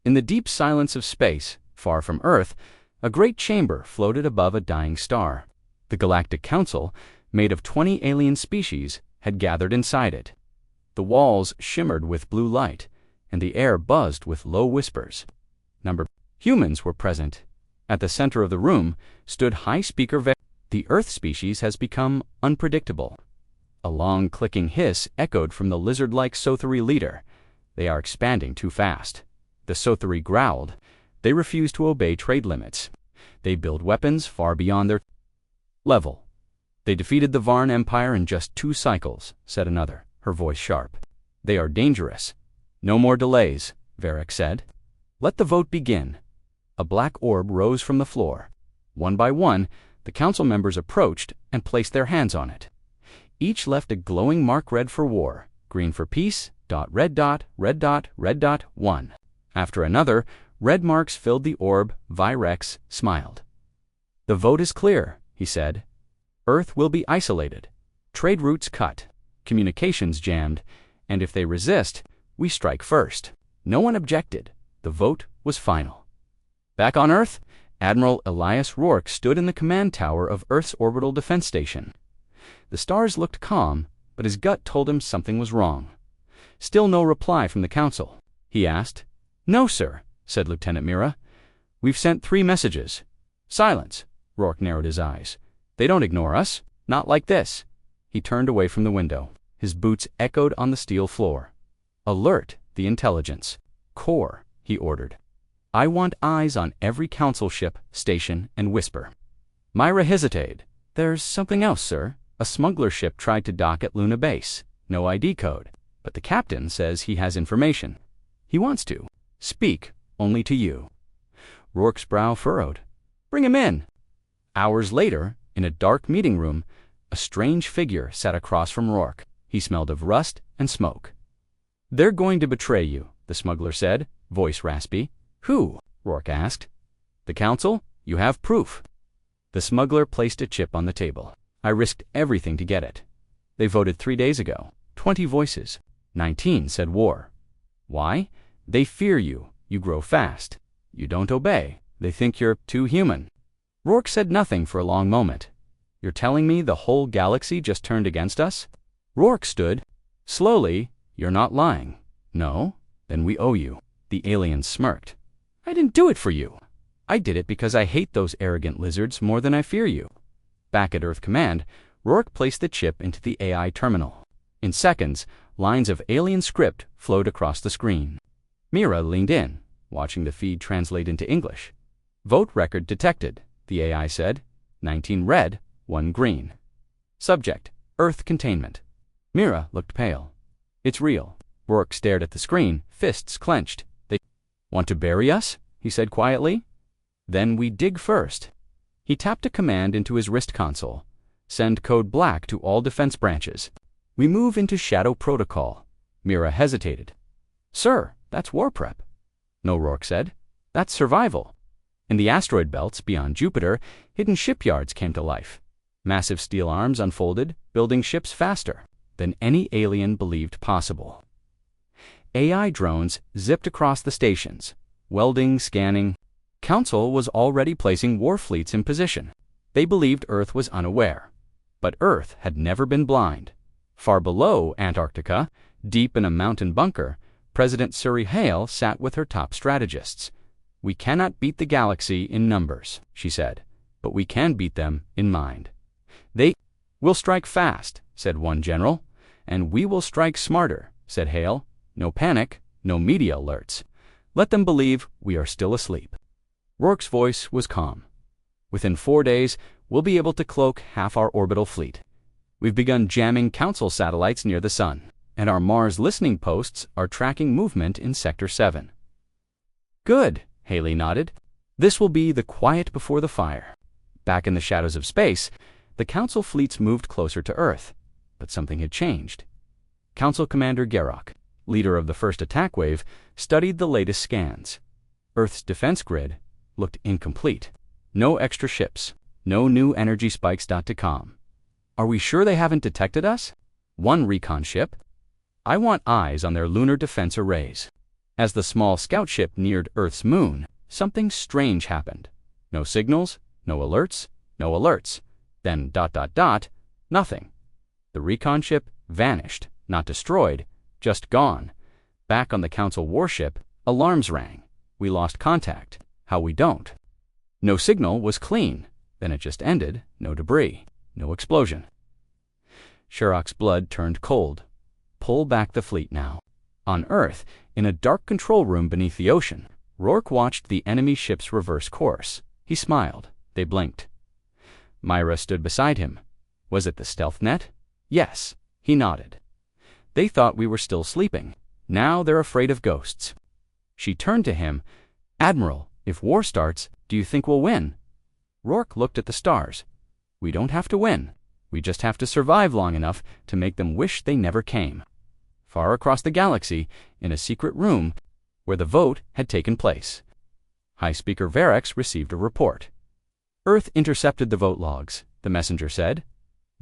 In the deep silence of space, far from Earth, a great chamber floated above a dying star. The Galactic Council, made of 20 alien species, had gathered inside it. The walls shimmered with blue light, and the air buzzed with low whispers. Humans were present. At the center of the room stood high-speaker The Earth species has become unpredictable. A long clicking hiss echoed from the lizard-like Sotheri leader. They are expanding too fast. The Sotheri growled. They refuse to obey trade limits. They build weapons far beyond their level. They defeated the Varn Empire in just 2 cycles, said another, her voice sharp. They are dangerous. No more delays, Varric said. Let the vote begin. A black orb rose from the floor. One by one, the council members approached and placed their hands on it. Each left a glowing mark: red for war, green for peace, red dot, 1. After another, red marks filled the orb. Virex smiled. The vote is clear, he said. Earth will be isolated, trade routes cut, communications jammed, and if they resist, we strike first. No one objected. The vote was final. Back on Earth, Admiral Alias Rourke stood in the command tower of Earth's orbital defense station. The stars looked calm, but his gut told him something was wrong. Still no reply from the council. He asked. No, sir, said Lieutenant Mira. We've sent 3 messages. Silence. Rourke narrowed his eyes. They don't ignore us. Not like this. He turned away from the window. His boots echoed on the steel floor. Alert the intelligence. Core, he ordered. I want eyes on every council ship, station, and whisper. Myra hesitated. There's something else, sir. A smuggler ship tried to dock at Luna Base. No ID code. But the captain says he has information. He wants to speak only to you. Rourke's brow furrowed. Bring him in. Hours later, in a dark meeting room, a strange figure sat across from Rourke. He smelled of rust and smoke. They're going to betray you, the smuggler said, voice raspy. Who? Rourke asked. The council? You have proof. The smuggler placed a chip on the table. I risked everything to get it. They voted 3 days ago. 20 voices. 19 said war. Why? They fear you. You grow fast. You don't obey. They think you're too human. Rourke said nothing for a long moment. You're telling me the whole galaxy just turned against us? Rourke stood. Slowly. You're not lying. No? Then we owe you. The alien smirked. I didn't do it for you. I did it because I hate those arrogant lizards more than I fear you. Back at Earth Command, Rourke placed the chip into the AI terminal. In seconds, lines of alien script flowed across the screen. Mira leaned in, watching the feed translate into English. Vote record detected, the AI said. 19 red, 1 green. Subject, Earth containment. Mira looked pale. It's real. Rourke stared at the screen, fists clenched. They want to bury us? He said quietly. Then we dig first. He tapped a command into his wrist console. Send code black to all defense branches. We move into Shadow Protocol. Mira hesitated. Sir, that's war prep. No, Rourke said. That's survival. In the asteroid belts beyond Jupiter, hidden shipyards came to life. Massive steel arms unfolded, building ships faster than any alien believed possible. AI drones zipped across the stations, welding, scanning. Council was already placing war fleets in position. They believed Earth was unaware. But Earth had never been blind. Far below Antarctica, deep in a mountain bunker, President Suri Hale sat with her top strategists. We cannot beat the galaxy in numbers, she said, but we can beat them in mind. They will strike fast, said one general, and we will strike smarter, said Hale. No panic, no media alerts. Let them believe we are still asleep. Rourke's voice was calm. Within 4 days, we'll be able to cloak half our orbital fleet. We've begun jamming Council satellites near the Sun, and our Mars listening posts are tracking movement in Sector 7. Good, Haley nodded. This will be the quiet before the fire. Back in the shadows of space, the Council fleets moved closer to Earth, but something had changed. Council Commander Garrock, leader of the first attack wave, studied the latest scans. Earth's defense grid looked incomplete. No extra ships, no new energy spikes. Are we sure they haven't detected us? One recon ship. I want eyes on their lunar defense arrays. As the small scout ship neared Earth's moon, something strange happened. No signals, no alerts, no alerts. Then ... nothing. The recon ship vanished, not destroyed, just gone. Back on the Council warship, alarms rang. We lost contact. How we don't. No signal was clean. Then it just ended. No debris. No explosion. Sherrock's blood turned cold. Pull back the fleet now. On Earth, in a dark control room beneath the ocean, Rourke watched the enemy ship's reverse course. He smiled. They blinked. Myra stood beside him. Was it the stealth net? Yes. He nodded. They thought we were still sleeping. Now they're afraid of ghosts. She turned to him. Admiral, if war starts, do you think we'll win? Rourke looked at the stars. We don't have to win. We just have to survive long enough to make them wish they never came. Far across the galaxy, in a secret room where the vote had taken place, High Speaker Verex received a report. Earth intercepted the vote logs, the messenger said.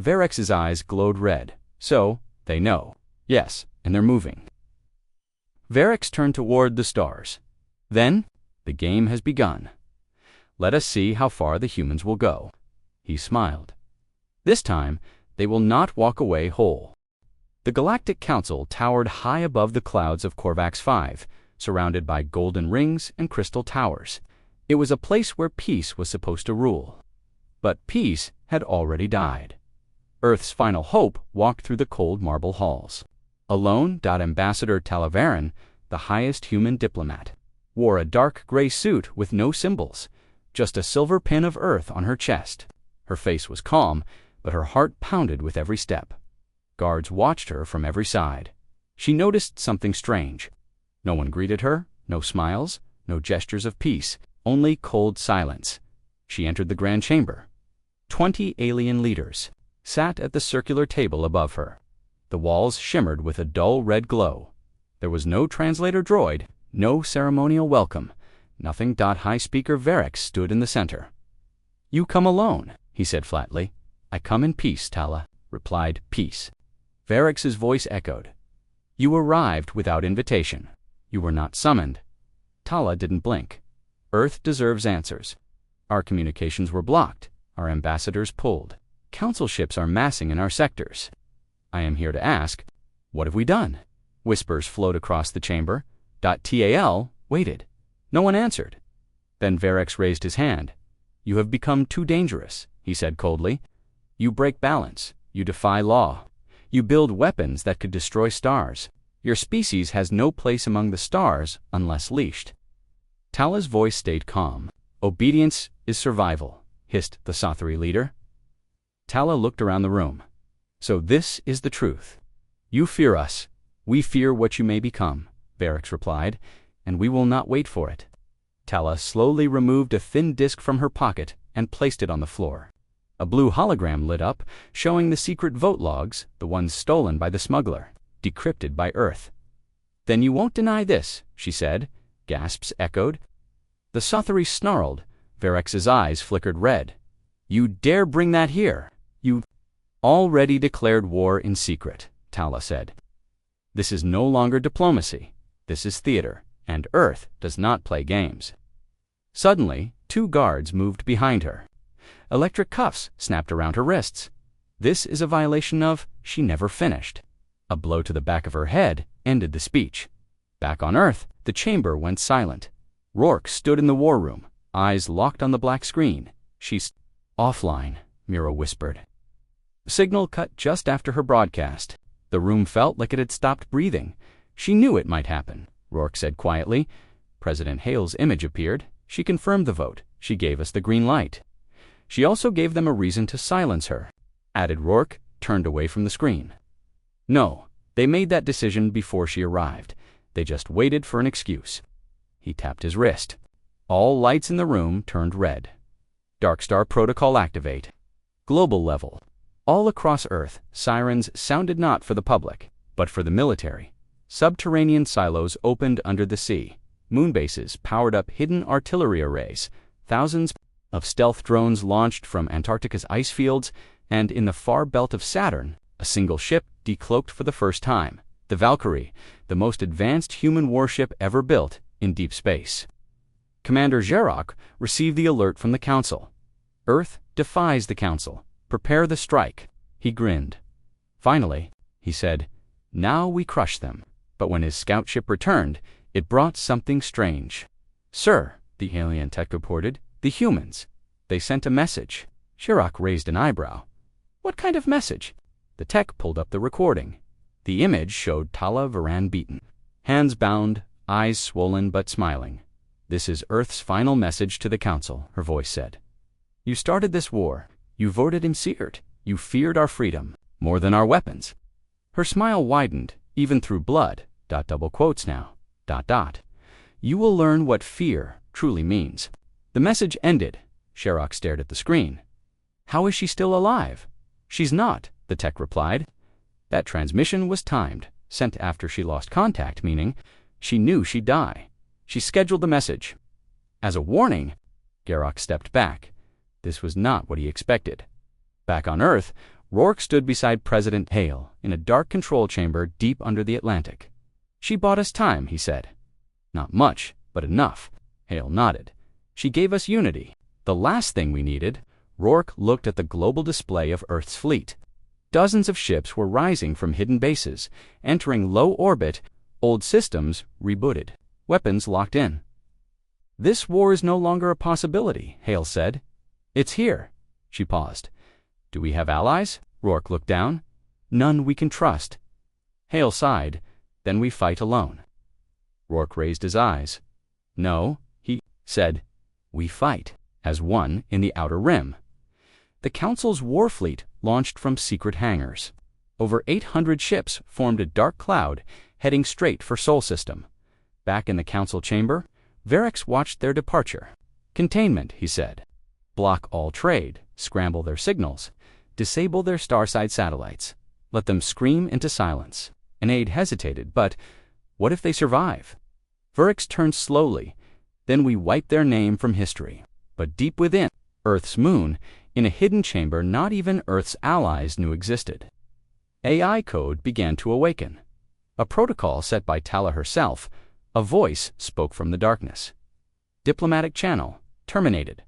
Verex's eyes glowed red. So, they know. Yes, and they're moving. Verex turned toward the stars. Then, the game has begun. Let us see how far the humans will go. He smiled. This time, they will not walk away whole. The Galactic Council towered high above the clouds of Korvax 5, surrounded by golden rings and crystal towers. It was a place where peace was supposed to rule. But peace had already died. Earth's final hope walked through the cold marble halls. Alone, Ambassador Talavarin, the highest human diplomat, wore a dark gray suit with no symbols, just a silver pin of Earth on her chest. Her face was calm, but her heart pounded with every step. Guards watched her from every side. She noticed something strange. No one greeted her, no smiles, no gestures of peace, only cold silence. She entered the grand chamber. 20 alien leaders sat at the circular table above her. The walls shimmered with a dull red glow. There was no translator droid, no ceremonial welcome, nothing. High Speaker Verex stood in the center. You come alone, he said flatly. I come in peace, Tala replied. Peace. Verex's voice echoed. You arrived without invitation. You were not summoned. Tala didn't blink. Earth deserves answers. Our communications were blocked. Our ambassadors pulled. Council ships are massing in our sectors. I am here to ask, what have we done? Whispers flowed across the chamber. Tal waited. No one answered. Then Verex raised his hand. You have become too dangerous, he said coldly. You break balance. You defy law. You build weapons that could destroy stars. Your species has no place among the stars unless leashed. Tala's voice stayed calm. Obedience is survival, hissed the Sothary leader. Tala looked around the room. So this is the truth. You fear us. We fear what you may become, Verex replied, and we will not wait for it. Tala slowly removed a thin disk from her pocket and placed it on the floor. A blue hologram lit up, showing the secret vote logs, the ones stolen by the smuggler, decrypted by Earth. Then you won't deny this, she said. Gasps echoed. The Sothary snarled. Verex's eyes flickered red. You dare bring that here? You already declared war in secret, Tala said. This is no longer diplomacy. This is theater, and Earth does not play games. Suddenly, 2 guards moved behind her. Electric cuffs snapped around her wrists. This is a violation of she never finished. A blow to the back of her head ended the speech. Back on Earth, the chamber went silent. Rourke stood in the war room, eyes locked on the black screen. She's offline, Mira whispered. Signal cut just after her broadcast. The room felt like it had stopped breathing. She knew it might happen, Rourke said quietly. President Hale's image appeared. She confirmed the vote. She gave us the green light. She also gave them a reason to silence her, added Rourke, turned away from the screen. No, they made that decision before she arrived. They just waited for an excuse. He tapped his wrist. All lights in the room turned red. Darkstar Protocol activate. Global level. All across Earth, sirens sounded not for the public, but for the military. Subterranean silos opened under the sea. Moonbases powered up hidden artillery arrays. Thousands of stealth drones launched from Antarctica's ice fields, and in the far belt of Saturn, a single ship decloaked for the first time. The Valkyrie, the most advanced human warship ever built in deep space. Commander Xerox received the alert from the Council. Earth defies the Council. Prepare the strike. He grinned. Finally, he said, now we crush them. But when his scout ship returned, it brought something strange. Sir, the alien tech reported, the humans. They sent a message. Xerox raised an eyebrow. What kind of message? The tech pulled up the recording. The image showed Tala Varan beaten. Hands bound, eyes swollen but smiling. This is Earth's final message to the Council, her voice said. You started this war. You voted him seared. You feared our freedom, more than our weapons. Her smile widened, even through blood. Double quotes now. You will learn what fear truly means. The message ended. Xerox stared at the screen. How is she still alive? She's not, the tech replied. That transmission was timed, sent after she lost contact, meaning she knew she'd die. She scheduled the message. As a warning, Xerox stepped back. This was not what he expected. Back on Earth, Rourke stood beside President Hale in a dark control chamber deep under the Atlantic. She bought us time, he said. Not much, but enough. Hale nodded. She gave us unity. The last thing we needed. Rourke looked at the global display of Earth's fleet. Dozens of ships were rising from hidden bases, entering low orbit, old systems rebooted, weapons locked in. This war is no longer a possibility, Hale said. It's here. She paused. Do we have allies? Rourke looked down. None we can trust. Hale sighed. Then we fight alone. Rourke raised his eyes. No, he said. We fight as one in the Outer Rim. The Council's war fleet launched from secret hangars. Over 800 ships formed a dark cloud, heading straight for Sol System. Back in the Council chamber, Xerox watched their departure. Containment, he said. Block all trade, scramble their signals, disable their starside satellites, let them scream into silence. An aide hesitated, but what if they survive? Xerox turned slowly. Then we wipe their name from history. But deep within, Earth's moon, in a hidden chamber not even Earth's allies knew existed. AI code began to awaken. A protocol set by Tala herself, a voice spoke from the darkness. Diplomatic channel, terminated.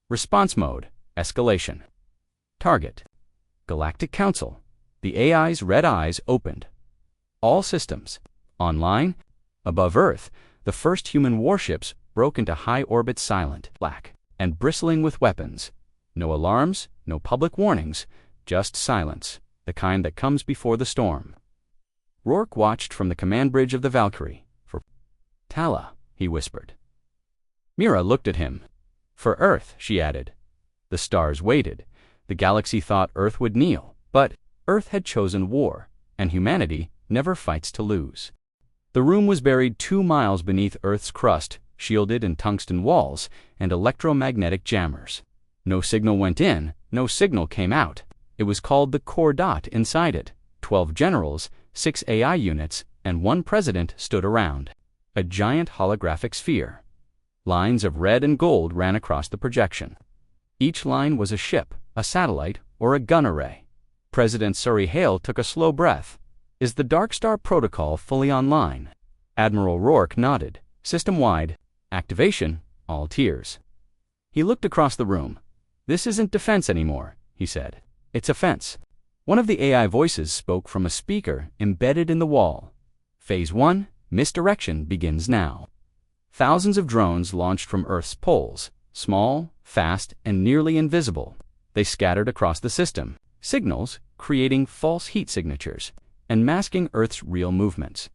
Response mode, escalation. Target, Galactic Council. The AI's red eyes opened. All systems, online, above Earth, the first human warships broke into high orbit silent, black, and bristling with weapons. No alarms, no public warnings, just silence, the kind that comes before the storm. Rourke watched from the command bridge of the Valkyrie. For Tala, he whispered. Mira looked at him. For Earth, she added. The stars waited. The galaxy thought Earth would kneel, but Earth had chosen war, and humanity never fights to lose. The room was buried 2 miles beneath Earth's crust, shielded in tungsten walls and electromagnetic jammers. No signal went in, no signal came out. It was called the core dot inside it. 12 generals, 6 AI units, and 1 president stood around. A giant holographic sphere. Lines of red and gold ran across the projection. Each line was a ship, a satellite, or a gun array. President Surrey Hale took a slow breath. Is the Dark Star Protocol fully online? Admiral Rourke nodded. System-wide. Activation, all tiers. He looked across the room. This isn't defense anymore, he said. It's offense. One of the AI voices spoke from a speaker embedded in the wall. Phase 1, misdirection, begins now. Thousands of drones launched from Earth's poles, small, fast, and nearly invisible. They scattered across the system, signals creating false heat signatures and masking Earth's real movements.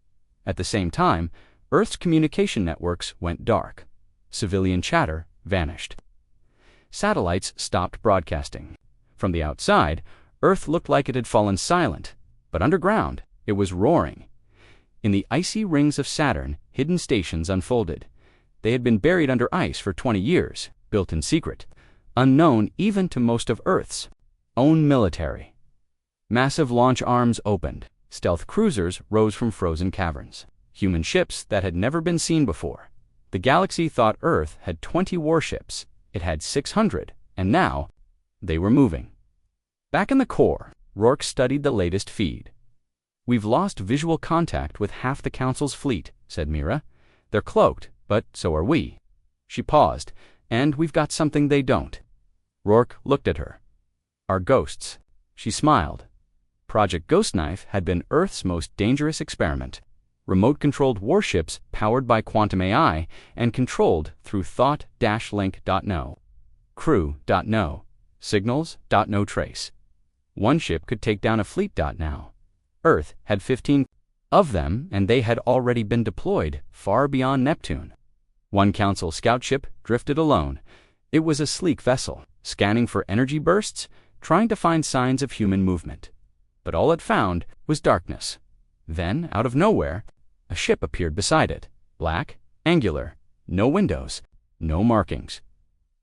At the same time, Earth's communication networks went dark. Civilian chatter vanished. Satellites stopped broadcasting. From the outside, Earth looked like it had fallen silent, but underground, it was roaring. In the icy rings of Saturn, hidden stations unfolded. They had been buried under ice for 20 years, built in secret, unknown even to most of Earth's own military. Massive launch arms opened. Stealth cruisers rose from frozen caverns. Human ships that had never been seen before. The galaxy thought Earth had 20 warships. It had 600, and now they were moving. Back in the core, Rourke studied the latest feed. "We've lost visual contact with half the Council's fleet," said Mira. "They're cloaked, but so are we." She paused. "And we've got something they don't." Rourke looked at her. "Our ghosts." She smiled. Project Ghost Knife had been Earth's most dangerous experiment. Remote-controlled warships powered by quantum AI and controlled through thought-link.no. Crew.no. Signals.no trace. One ship could take down a fleet.now. Earth had 15 of them, and they had already been deployed far beyond Neptune. One Council scout ship drifted alone. It was a sleek vessel, scanning for energy bursts, trying to find signs of human movement. But all it found was darkness. Then, out of nowhere, a ship appeared beside it. Black, angular, no windows, no markings.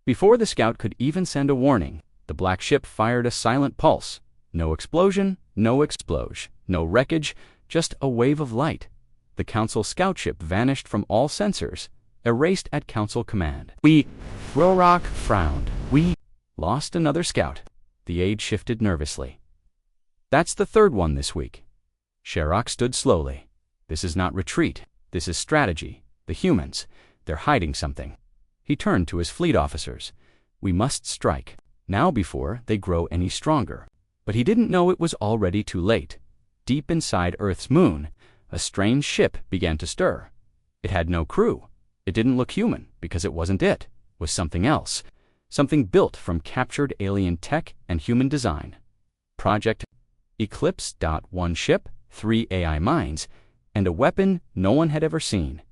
Before the scout could even send a warning, the black ship fired a silent pulse. No explosion, no explosion, no wreckage, just a wave of light. The Council scout ship vanished from all sensors, erased at Council command. Rourke frowned. "We lost another scout." The aide shifted nervously. "That's the third one this week." Sherrock stood slowly. "This is not retreat. This is strategy. The humans, they're hiding something." He turned to his fleet officers. "We must strike, now before they grow any stronger." But he didn't know it was already too late. Deep inside Earth's moon, a strange ship began to stir. It had no crew. It didn't look human, because it wasn't it. It was something else. Something built from captured alien tech and human design. Project Eclipse. One ship, 3 AI minds, and a weapon no one had ever seen.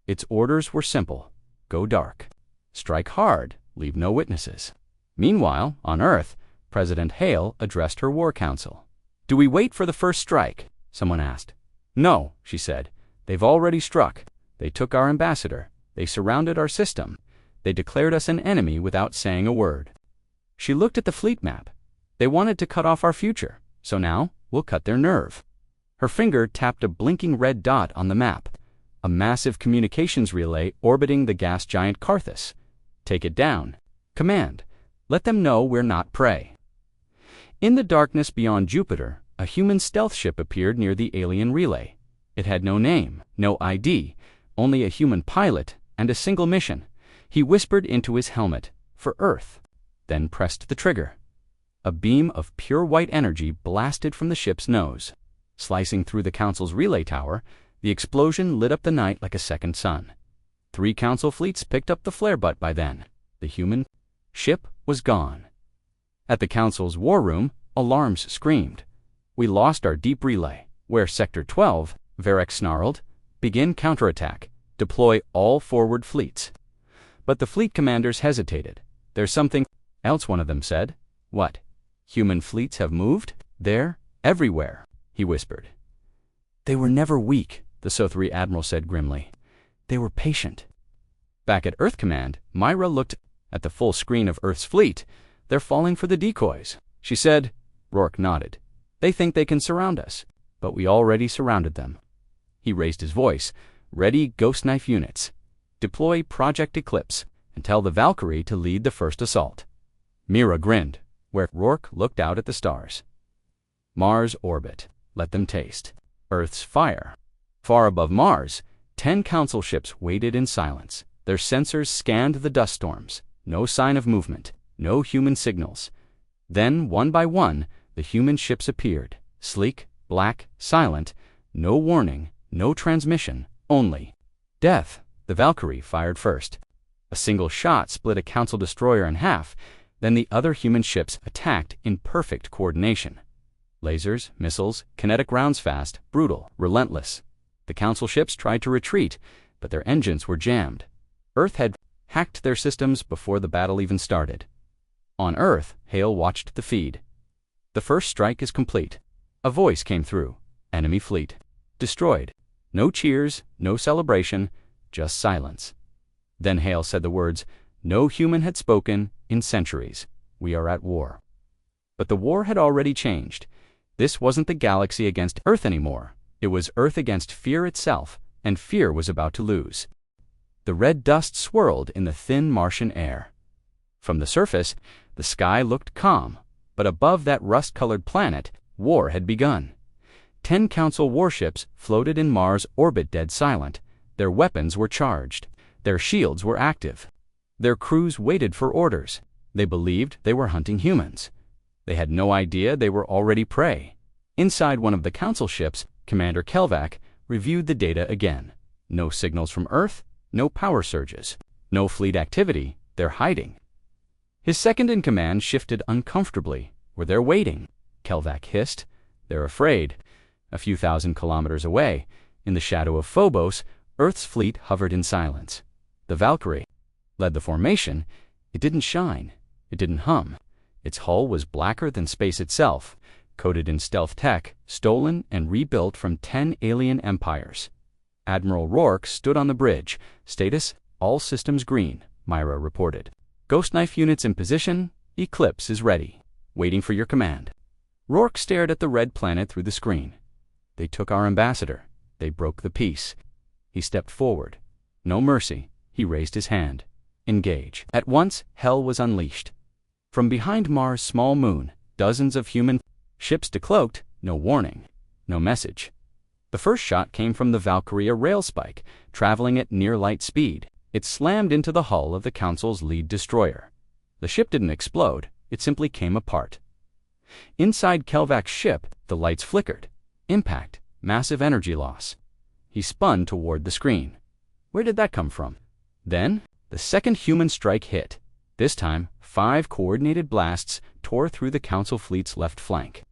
Its orders were simple. Go dark. Strike hard. Leave no witnesses. Meanwhile, on Earth, President Hale addressed her war council. "Do we wait for the first strike?" someone asked. "No," she said. "They've already struck. They took our ambassador. They surrounded our system. They declared us an enemy without saying a word." She looked at the fleet map. "They wanted to cut off our future, so now we'll cut their nerve." Her finger tapped a blinking red dot on the map, a massive communications relay orbiting the gas giant Carthus. "Take it down. Command. Let them know we're not prey." In the darkness beyond Jupiter, a human stealth ship appeared near the alien relay. It had no name, no ID, only a human pilot and a single mission. He whispered into his helmet, "For Earth," then pressed the trigger. A beam of pure white energy blasted from the ship's nose. Slicing through the Council's relay tower, the explosion lit up the night like a second sun. 3 Council fleets picked up the flare butt by then. The human ship was gone. At the Council's war room, alarms screamed. "We lost our deep relay. Where Sector 12, Varek snarled. "Begin counterattack. Deploy all forward fleets." But the fleet commanders hesitated. "There's something else," one of them said. "What? Human fleets have moved? They're everywhere," he whispered. "They were never weak," the Sothri admiral said grimly. "They were patient." Back at Earth Command, Myra looked at the full screen of Earth's fleet. "They're falling for the decoys," she said. Rourke nodded. "They think they can surround us, but we already surrounded them." He raised his voice. "Ready Ghost Knife units. Deploy Project Eclipse and tell the Valkyrie to lead the first assault." Mira grinned, where Rourke looked out at the stars. Mars orbit. Let them taste Earth's fire. Far above Mars, 10 Council ships waited in silence. Their sensors scanned the dust storms. No sign of movement. No human signals. Then, one by one, the human ships appeared. Sleek, black, silent. No warning, no transmission, only death. The Valkyrie fired first. A single shot split a Council destroyer in half. Then the other human ships attacked in perfect coordination. Lasers, missiles, kinetic rounds fast, brutal, relentless. The Council ships tried to retreat, but their engines were jammed. Earth had hacked their systems before the battle even started. On Earth, Hale watched the feed. "The first strike is complete." A voice came through. "Enemy fleet. Destroyed." No cheers, no celebration, just silence. Then Hale said the words no human had spoken in centuries. "We are at war." But the war had already changed. This wasn't the galaxy against Earth anymore. It was Earth against fear itself, and fear was about to lose. The red dust swirled in the thin Martian air. From the surface, the sky looked calm, but above that rust-colored planet, war had begun. 10 Council warships floated in Mars' orbit dead silent. Their weapons were charged. Their shields were active. Their crews waited for orders. They believed they were hunting humans. They had no idea they were already prey. Inside one of the Council ships, Commander Kelvac reviewed the data again. No signals from Earth, no power surges, no fleet activity. They're hiding. His second-in-command shifted uncomfortably. Were they waiting? Kelvac hissed. They're afraid. A few thousand kilometers away, in the shadow of Phobos, Earth's fleet hovered in silence. The Valkyrie led the formation. It didn't shine. It didn't hum. Its hull was blacker than space itself, coated in stealth tech, stolen and rebuilt from 10 alien empires. Admiral Rourke stood on the bridge. Status, all systems green, Myra reported. Ghost knife units in position. Eclipse is ready. Waiting for your command. Rourke stared at the red planet through the screen. They took our ambassador. They broke the peace. He stepped forward. No mercy. He raised his hand. Engage. At once, hell was unleashed. From behind Mars' small moon, dozens of human ships decloaked. No warning. No message. The first shot came from the Valkyrie, a rail spike, traveling at near light speed. It slammed into the hull of the Council's lead destroyer. The ship didn't explode. It simply came apart. Inside Kelvac's ship, the lights flickered. Impact. Massive energy loss. He spun toward the screen. Where did that come from? Then, the second human strike hit. This time, 5 coordinated blasts tore through the Council fleet's left flank.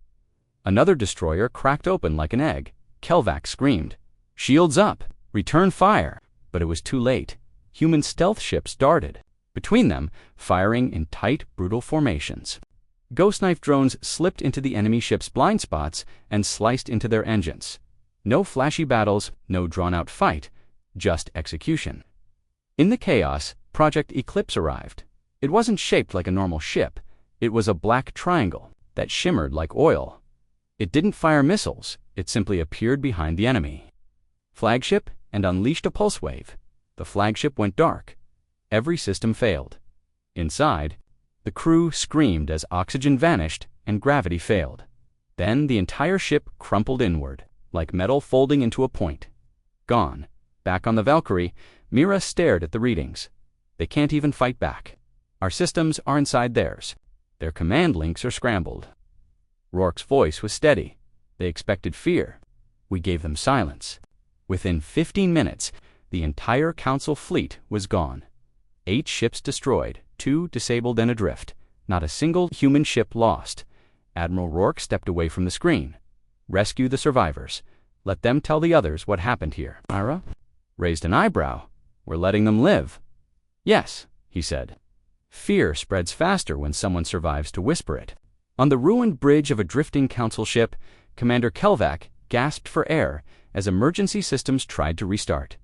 Another destroyer cracked open like an egg. Kelvac screamed, "Shields up! Return fire!" But it was too late. Human stealth ships darted. Between them, firing in tight, brutal formations. Ghost knife drones slipped into the enemy ship's blind spots and sliced into their engines. No flashy battles, no drawn-out fight, just execution. In the chaos, Project Eclipse arrived. It wasn't shaped like a normal ship. It was a black triangle that shimmered like oil. It didn't fire missiles. It simply appeared behind the enemy. Flagship and unleashed a pulse wave. The flagship went dark. Every system failed. Inside, the crew screamed as oxygen vanished and gravity failed. Then the entire ship crumpled inward, like metal folding into a point. Gone. Back on the Valkyrie, Mira stared at the readings. They can't even fight back. Our systems are inside theirs. Their command links are scrambled. Rourke's voice was steady. They expected fear. We gave them silence. Within 15 minutes, the entire Council fleet was gone. 8 ships destroyed, 2 disabled and adrift. Not a single human ship lost. Admiral Rourke stepped away from the screen. Rescue the survivors. Let them tell the others what happened here. Myra raised an eyebrow. We're letting them live. Yes, he said. Fear spreads faster when someone survives to whisper it. On the ruined bridge of a drifting Council ship, Commander Kelvac gasped for air as emergency systems tried to restart.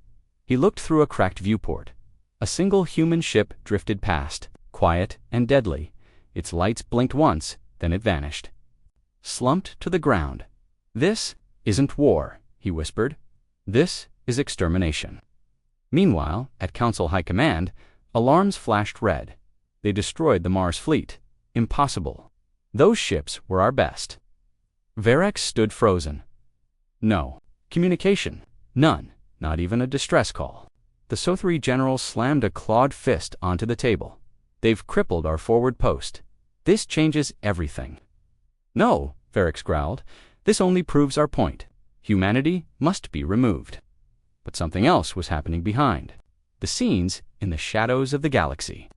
He looked through a cracked viewport. A single human ship drifted past, quiet and deadly. Its lights blinked once, then it vanished. Slumped to the ground. This isn't war, he whispered. This is extermination. Meanwhile, at Council High Command, alarms flashed red. They destroyed the Mars fleet. Impossible. Those ships were our best. Verax stood frozen. No. Communication. None. Not even a distress call. The Sothri general slammed a clawed fist onto the table. They've crippled our forward post. This changes everything. No, Verax growled. This only proves our point. Humanity must be removed. But something else was happening behind the scenes in the shadows of the galaxy.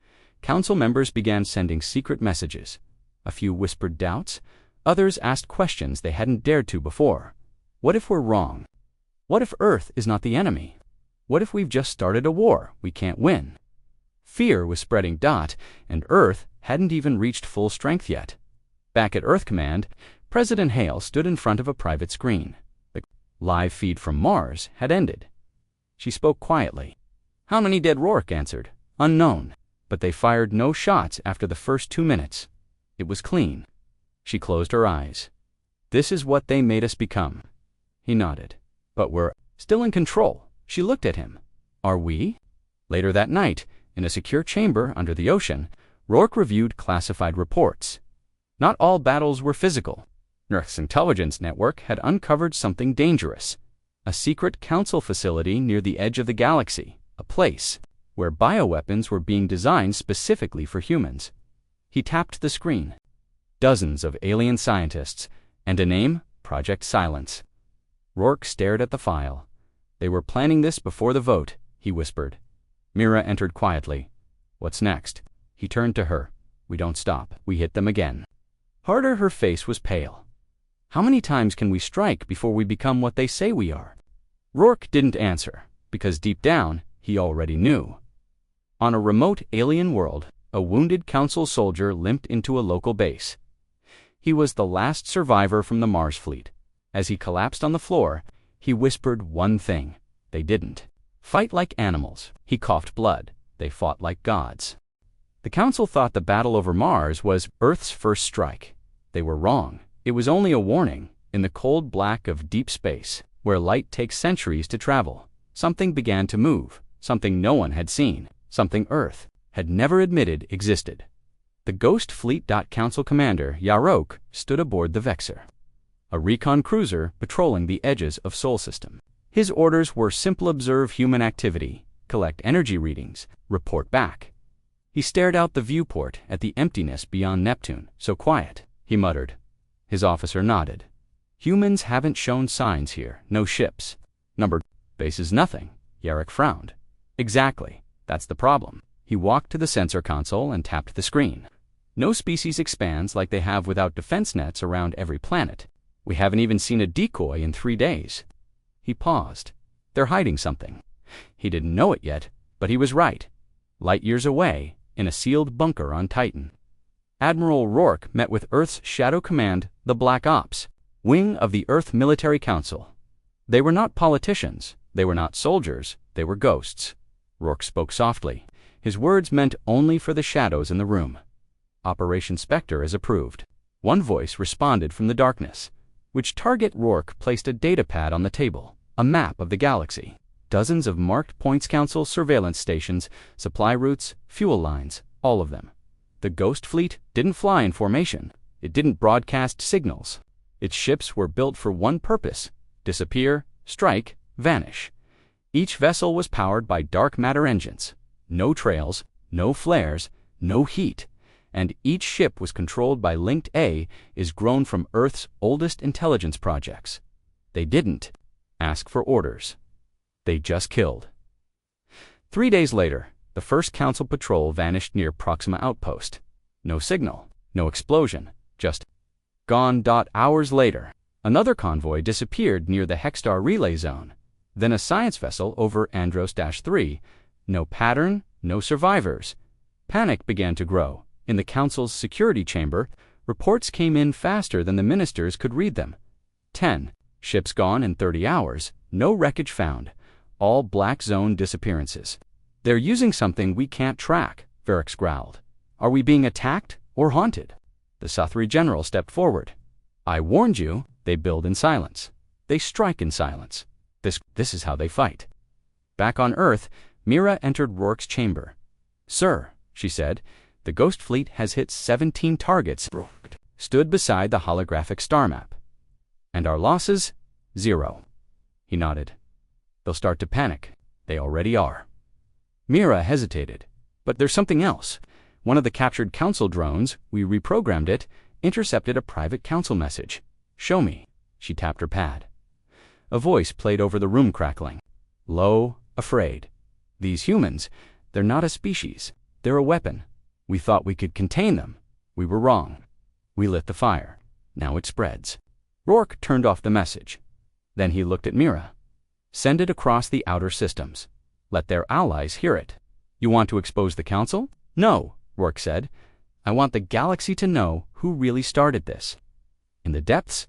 Council members began sending secret messages. A few whispered doubts. Others asked questions they hadn't dared to before. What if we're wrong? What if Earth is not the enemy? What if we've just started a war we can't win? Fear was spreading, and Earth hadn't even reached full strength yet. Back at Earth Command, President Hale stood in front of a private screen. The live feed from Mars had ended. She spoke quietly. How many dead? Rourke answered. Unknown. But they fired no shots after the first 2 minutes. It was clean. She closed her eyes. This is what they made us become. He nodded. But we're still in control. She looked at him. Are we? Later that night, in a secure chamber under the ocean, Rourke reviewed classified reports. Not all battles were physical. Earth's intelligence network had uncovered something dangerous. A secret council facility near the edge of the galaxy, a place where bioweapons were being designed specifically for humans. He tapped the screen. Dozens of alien scientists, and a name, Project Silence. Rourke stared at the file. They were planning this before the vote, he whispered. Mira entered quietly. What's next? He turned to her. We don't stop. We hit them again. Harder, her face was pale. How many times can we strike before we become what they say we are? Rourke didn't answer, because deep down, he already knew. On a remote alien world, a wounded council soldier limped into a local base. He was the last survivor from the Mars fleet. As he collapsed on the floor, he whispered one thing. They didn't fight like animals. He coughed blood. They fought like gods. The council thought the battle over Mars was Earth's first strike. They were wrong. It was only a warning. In the cold black of deep space, where light takes centuries to travel, something began to move, something no one had seen, something Earth had never admitted existed. The Ghost Fleet. Council Commander Yarok stood aboard the Vexor, a recon cruiser patrolling the edges of Sol System. His orders were simple: observe human activity, collect energy readings, report back. He stared out the viewport at the emptiness beyond Neptune. So quiet, he muttered. His officer nodded. Humans haven't shown signs here. No ships. Number base is nothing. Yarok frowned. Exactly. That's the problem. He walked to the sensor console and tapped the screen. No species expands like they have without defense nets around every planet. We haven't even seen a decoy in 3 days. He paused. They're hiding something. He didn't know it yet, but he was right. Light years away, in a sealed bunker on Titan. Admiral Rourke met with Earth's Shadow Command, the Black Ops, wing of the Earth Military Council. They were not politicians. They were not soldiers. They were ghosts. Rourke spoke softly. His words meant only for the shadows in the room. Operation Spectre is approved. One voice responded from the darkness. Which target? Rourke placed a datapad on the table, a map of the galaxy. Dozens of marked points, council surveillance stations, supply routes, fuel lines, all of them. The Ghost Fleet didn't fly in formation. It didn't broadcast signals. Its ships were built for one purpose: disappear, strike, vanish. Each vessel was powered by dark matter engines. No trails, no flares, no heat. And each ship was controlled by Linked A, is grown from Earth's oldest intelligence projects. They didn't ask for orders. They just killed. 3 days later, the first council patrol vanished near Proxima Outpost. No signal, no explosion, just gone. Hours later, another convoy disappeared near the Hexstar relay zone. Then a science vessel over Andros-3. No pattern, no survivors. Panic began to grow. In the council's security chamber, reports came in faster than the ministers could read them. 10 ships gone in 30 hours, no wreckage found. All black zone disappearances. They're using something we can't track, Varix growled. Are we being attacked or haunted? The Sathri general stepped forward. I warned you, they build in silence. They strike in silence. This is how they fight. Back on Earth, Mira entered Rourke's chamber. Sir, she said, the Ghost Fleet has hit 17 targets. Rourke stood beside the holographic star map. And our losses? 0. He nodded. They'll start to panic. They already are. Mira hesitated. But there's something else. One of the captured council drones, we reprogrammed it, intercepted a private council message. Show me. She tapped her pad. A voice played over the room, crackling. Low, afraid. These humans, they're not a species. They're a weapon. We thought we could contain them. We were wrong. We lit the fire. Now it spreads. Rourke turned off the message. Then he looked at Mira. Send it across the outer systems. Let their allies hear it. You want to expose the council? No, Rourke said. I want the galaxy to know who really started this. In the depths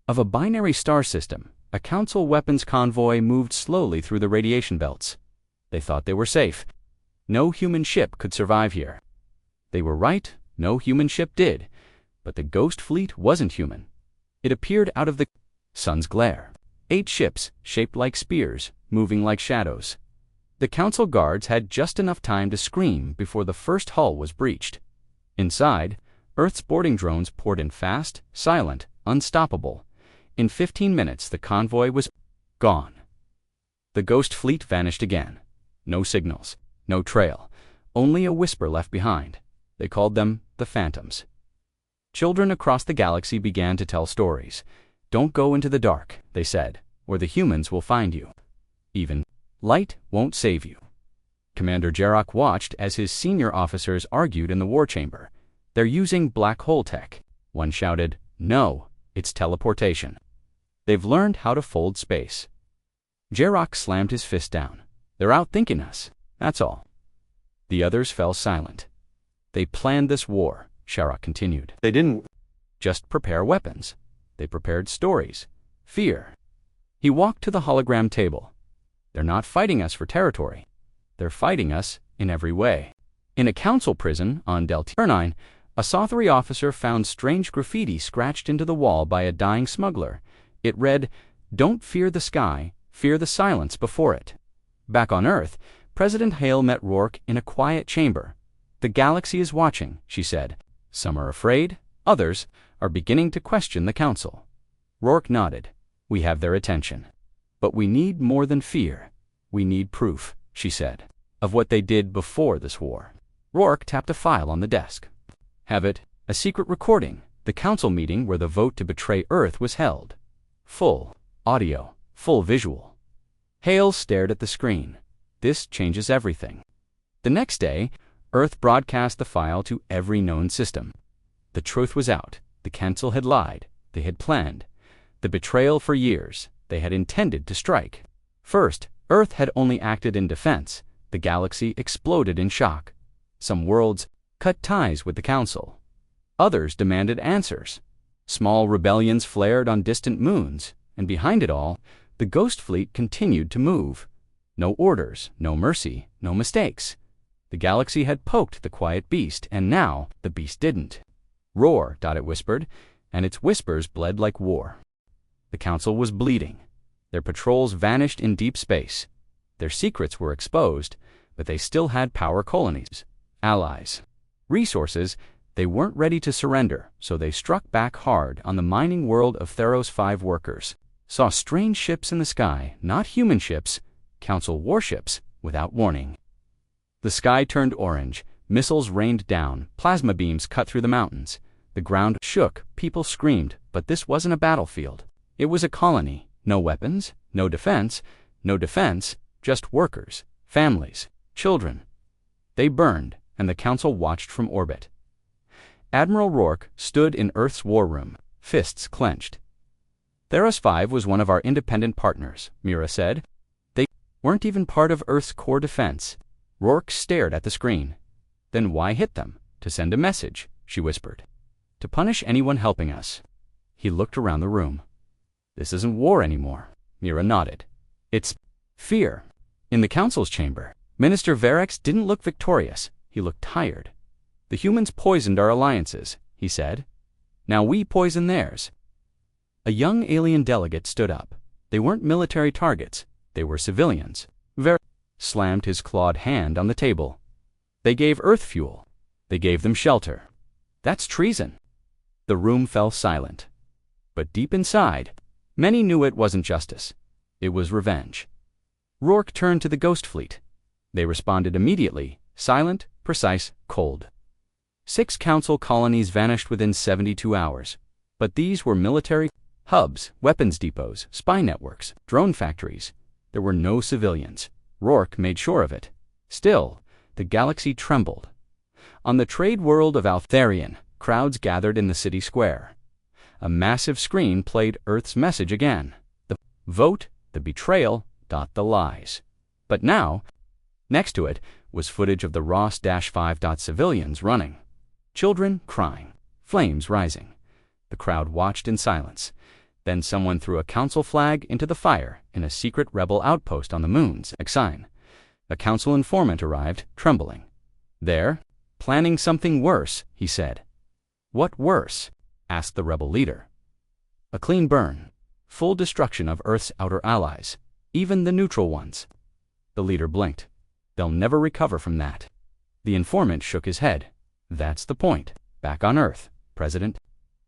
of a binary star system, a council weapons convoy moved slowly through the radiation belts. They thought they were safe. No human ship could survive here. They were right, no human ship did. But the Ghost Fleet wasn't human. It appeared out of the sun's glare. 8 ships, shaped like spears, moving like shadows. The council guards had just enough time to scream before the first hull was breached. Inside, Earth's boarding drones poured in fast, silent, unstoppable. In 15 minutes, the convoy was gone. The ghost fleet vanished again. No signals, no trail, only a whisper left behind. They called them the Phantoms. Children across the galaxy began to tell stories. "Don't go into the dark," they said, "or the humans will find you. Even light won't save you." Commander Jarok watched as his senior officers argued in the war chamber. "They're using black hole tech." One shouted, "No, it's teleportation. They've learned how to fold space." Jarok slammed his fist down. "They're outthinking us, that's all." The others fell silent. "They planned this war," Sharok continued. "They didn't just prepare weapons. They prepared stories, fear." He walked to the hologram table. "They're not fighting us for territory. They're fighting us in every way." In a council prison on Delta 9, a Sothary officer found strange graffiti scratched into the wall by a dying smuggler. It read, "Don't fear the sky, fear the silence before it." Back on Earth, President Hale met Rourke in a quiet chamber. "The galaxy is watching," she said. "Some are afraid, others are beginning to question the council." Rourke nodded. "We have their attention. But we need more than fear. We need proof," she said, "of what they did before this war." Rourke tapped a file on the desk. "Have it, a secret recording, the council meeting where the vote to betray Earth was held. Full audio, full visual." Hale stared at the screen. "This changes everything." The next day, Earth broadcast the file to every known system. The truth was out. The council had lied. They had planned the betrayal for years. They had intended to strike. First, Earth had only acted in defense. The galaxy exploded in shock. Some worlds cut ties with the council. Others demanded answers. Small rebellions flared on distant moons, and behind it all, the Ghost Fleet continued to move. No orders, no mercy, no mistakes. The galaxy had poked the quiet beast, and now the beast didn't. "Roar," it whispered, and its whispers bled like war. The council was bleeding. Their patrols vanished in deep space. Their secrets were exposed, but they still had power colonies, allies, resources. They weren't ready to surrender, so they struck back hard on the mining world of Theros 5 workers. Saw strange ships in the sky, not human ships, council warships, without warning. The sky turned orange, missiles rained down, plasma beams cut through the mountains. The ground shook, people screamed, but this wasn't a battlefield. It was a colony. No weapons, no defense, just workers, families, children. They burned, and the council watched from orbit. Admiral Rourke stood in Earth's war room, fists clenched. "Theros 5 was one of our independent partners," Mira said. "They weren't even part of Earth's core defense." Rourke stared at the screen. "Then why hit them?" "To send a message," she whispered. "To punish anyone helping us." He looked around the room. "This isn't war anymore." Mira nodded. "It's fear." In the council's chamber, Minister Verex didn't look victorious. He looked tired. "The humans poisoned our alliances," he said. "Now we poison theirs." A young alien delegate stood up. They weren't military targets. They were civilians. Verex slammed his clawed hand on the table. "They gave Earth fuel. They gave them shelter. That's treason." The room fell silent. But deep inside, many knew it wasn't justice. It was revenge. Rourke turned to the Ghost Fleet. They responded immediately, silent, precise, cold. 6 council colonies vanished within 72 hours. But these were military hubs, weapons depots, spy networks, drone factories. There were no civilians. Rourke made sure of it. Still, the galaxy trembled. On the trade world of Altharian, crowds gathered in the city square. A massive screen played Earth's message again. The vote, the betrayal, the lies. But now, next to it, was footage of the Ross-5 civilians running. Children crying, flames rising. The crowd watched in silence. Then someone threw a council flag into the fire in a secret rebel outpost on the moon's sign. A council informant arrived, trembling. "There, planning something worse," he said. "What worse?" asked the rebel leader. "A clean burn, full destruction of Earth's outer allies, even the neutral ones." The leader blinked. "They'll never recover from that." The informant shook his head. "That's the point. Back on Earth, President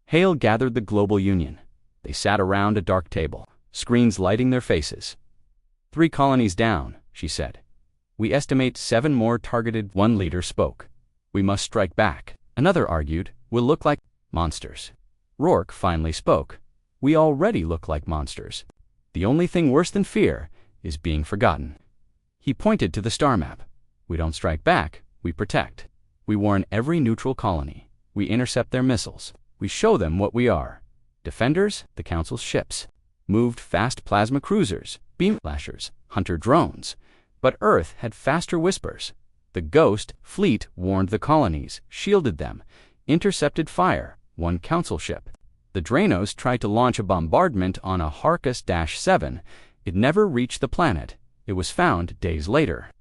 Hale gathered the global union. They sat around a dark table, screens lighting their faces. 3 colonies down, she said. We estimate 7 more targeted. One leader spoke. We must strike back. Another argued, we'll look like monsters. Rourke finally spoke. We already look like monsters. The only thing worse than fear is being forgotten. He pointed to the star map. We don't strike back, we protect. We warn every neutral colony. We intercept their missiles. We show them what we are. Defenders, the Council's ships. Moved fast plasma cruisers, beam flashers, hunter drones. But Earth had faster whispers. The Ghost fleet warned the colonies, shielded them, intercepted fire, one Council ship. The Drainos tried to launch a bombardment on a Harkus-7. It never reached the planet. It was found days later.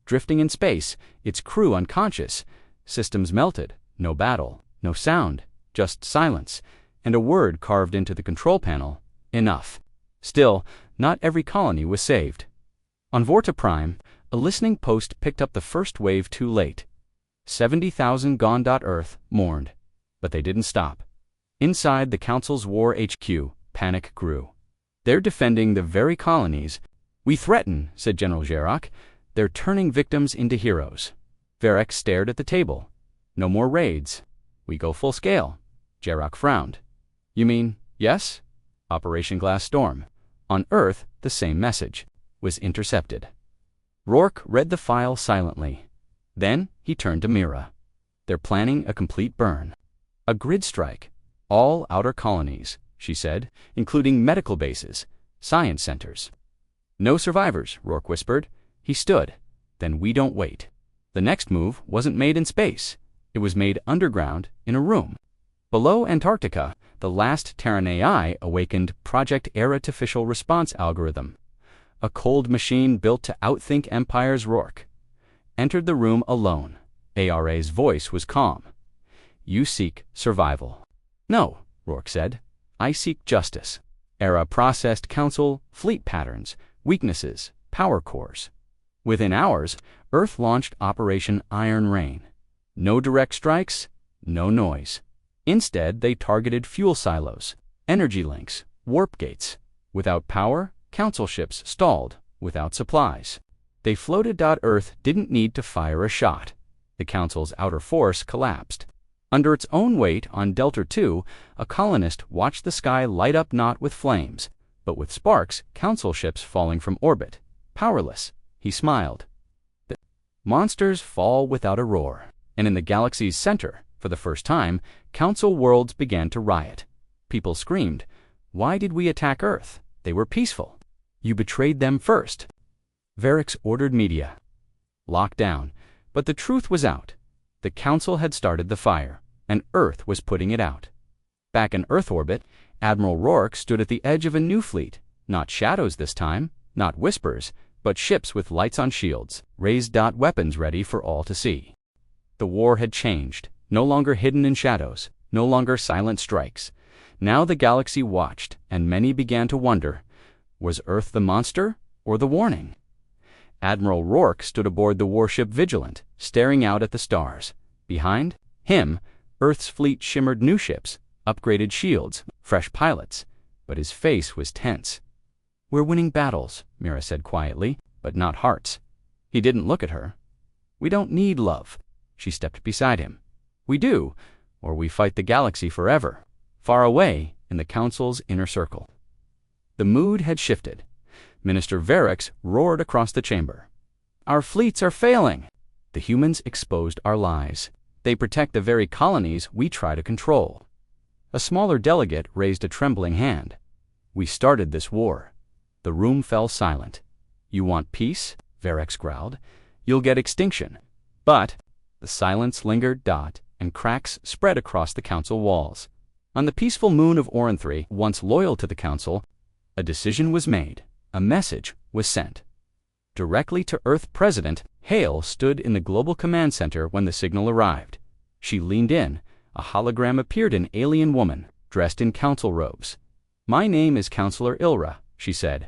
Drifting in space, its crew unconscious. Systems melted. No battle, no sound, just silence, and a word carved into the control panel, enough. Still, not every colony was saved. On Vorta Prime, a listening post picked up the first wave too late. 70,000 gone. Earth mourned. But they didn't stop. Inside the Council's War HQ, panic grew. They're defending the very colonies. We threaten, said General Jarok. They're turning victims into heroes. Varek stared at the table. No more raids. We go full scale. Jarok frowned. You mean, yes? Operation Glass Storm. On Earth, the same message. Was intercepted. Rourke read the file silently. Then he turned to Mira. They're planning a complete burn. A grid strike. All outer colonies, she said, including medical bases, science centers. No survivors, Rourke whispered. He stood. Then we don't wait. The next move wasn't made in space. It was made underground in a room. Below Antarctica, the last Terran AI awakened Project Artificial Response algorithm. A cold machine built to outthink empires. Rourke entered the room alone. ARA's voice was calm. You seek survival. No, Rourke said. I seek justice. ARA processed Council fleet patterns, weaknesses, power cores. Within hours, Earth launched Operation Iron Rain. No direct strikes, no noise. Instead, they targeted fuel silos, energy links, warp gates. Without power, Council ships stalled, without supplies. They floated. Earth didn't need to fire a shot. The Council's outer force collapsed. Under its own weight on Delta II, a colonist watched the sky light up not with flames, but with sparks, Council ships falling from orbit. Powerless, he smiled. The monsters fall without a roar. And in the galaxy's center, for the first time, Council worlds began to riot. People screamed, why did we attack Earth? They were peaceful. You betrayed them first. Varix ordered media. Locked down, but the truth was out. The Council had started the fire, and Earth was putting it out. Back in Earth orbit, Admiral Rourke stood at the edge of a new fleet. Not shadows this time, not whispers, but ships with lights on shields, raised. Weapons ready for all to see. The war had changed, no longer hidden in shadows, no longer silent strikes. Now the galaxy watched, and many began to wonder, was Earth the monster or the warning? Admiral Rourke stood aboard the warship Vigilant, staring out at the stars. Behind him, Earth's fleet shimmered new ships, upgraded shields, fresh pilots, but his face was tense. We're winning battles, Mira said quietly, but not hearts. He didn't look at her. We don't need love. She stepped beside him. We do, or we fight the galaxy forever, far away in the Council's inner circle. The mood had shifted. Minister Varix roared across the chamber. Our fleets are failing. The humans exposed our lies. They protect the very colonies we try to control. A smaller delegate raised a trembling hand. We started this war. The room fell silent. You want peace? Varix growled. You'll get extinction. But the silence lingered. And cracks spread across the Council walls. On the peaceful moon of Orinthry, once loyal to the Council, a decision was made. A message was sent. Directly to Earth President, Hale stood in the Global Command Center when the signal arrived. She leaned in. A hologram appeared, an alien woman, dressed in Council robes. My name is Counselor Ilra, she said.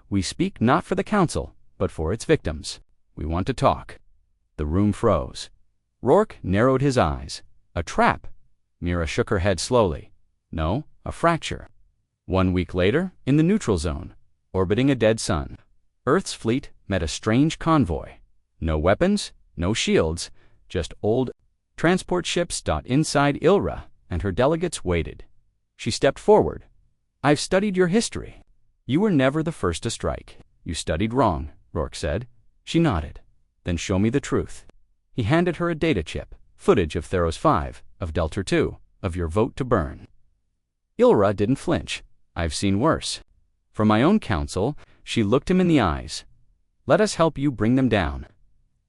We speak not for the Council, but for its victims. We want to talk. The room froze. Rourke narrowed his eyes. A trap. Mira shook her head slowly. No, a fracture. 1 week later, in the neutral zone, orbiting a dead sun, Earth's fleet met a strange convoy. No weapons, no shields, just old transport ships. Inside, Ilra and her delegates waited. She stepped forward. "I've studied your history. You were never the first to strike." "You studied wrong," Rourke said. She nodded. "Then show me the truth." He handed her a data chip, footage of Theros 5, of Delta 2, of your vote to burn. Ilra didn't flinch. "I've seen worse." From my own council, she looked him in the eyes. "Let us help you bring them down."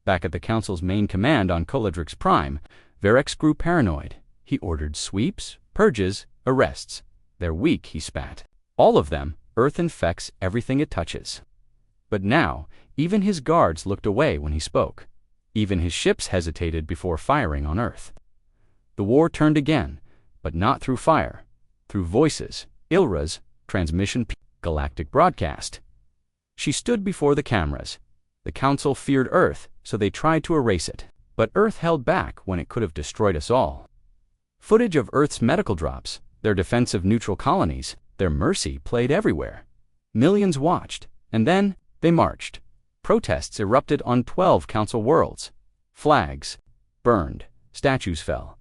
Back at the council's main command on Colodrix Prime, Verex grew paranoid. He ordered sweeps, purges, arrests. "They're weak," he spat. "All of them. Earth infects everything it touches." But now, even his guards looked away when he spoke. Even his ships hesitated before firing on Earth. The war turned again, but not through fire. Through voices. Ilra's transmission galactic broadcast. She stood before the cameras. The Council feared Earth, so they tried to erase it. But Earth held back when it could have destroyed us all. Footage of Earth's medical drops, their defensive neutral colonies, their mercy played everywhere. Millions watched, and then they marched. Protests erupted on 12 Council worlds. Flags burned, statues fell.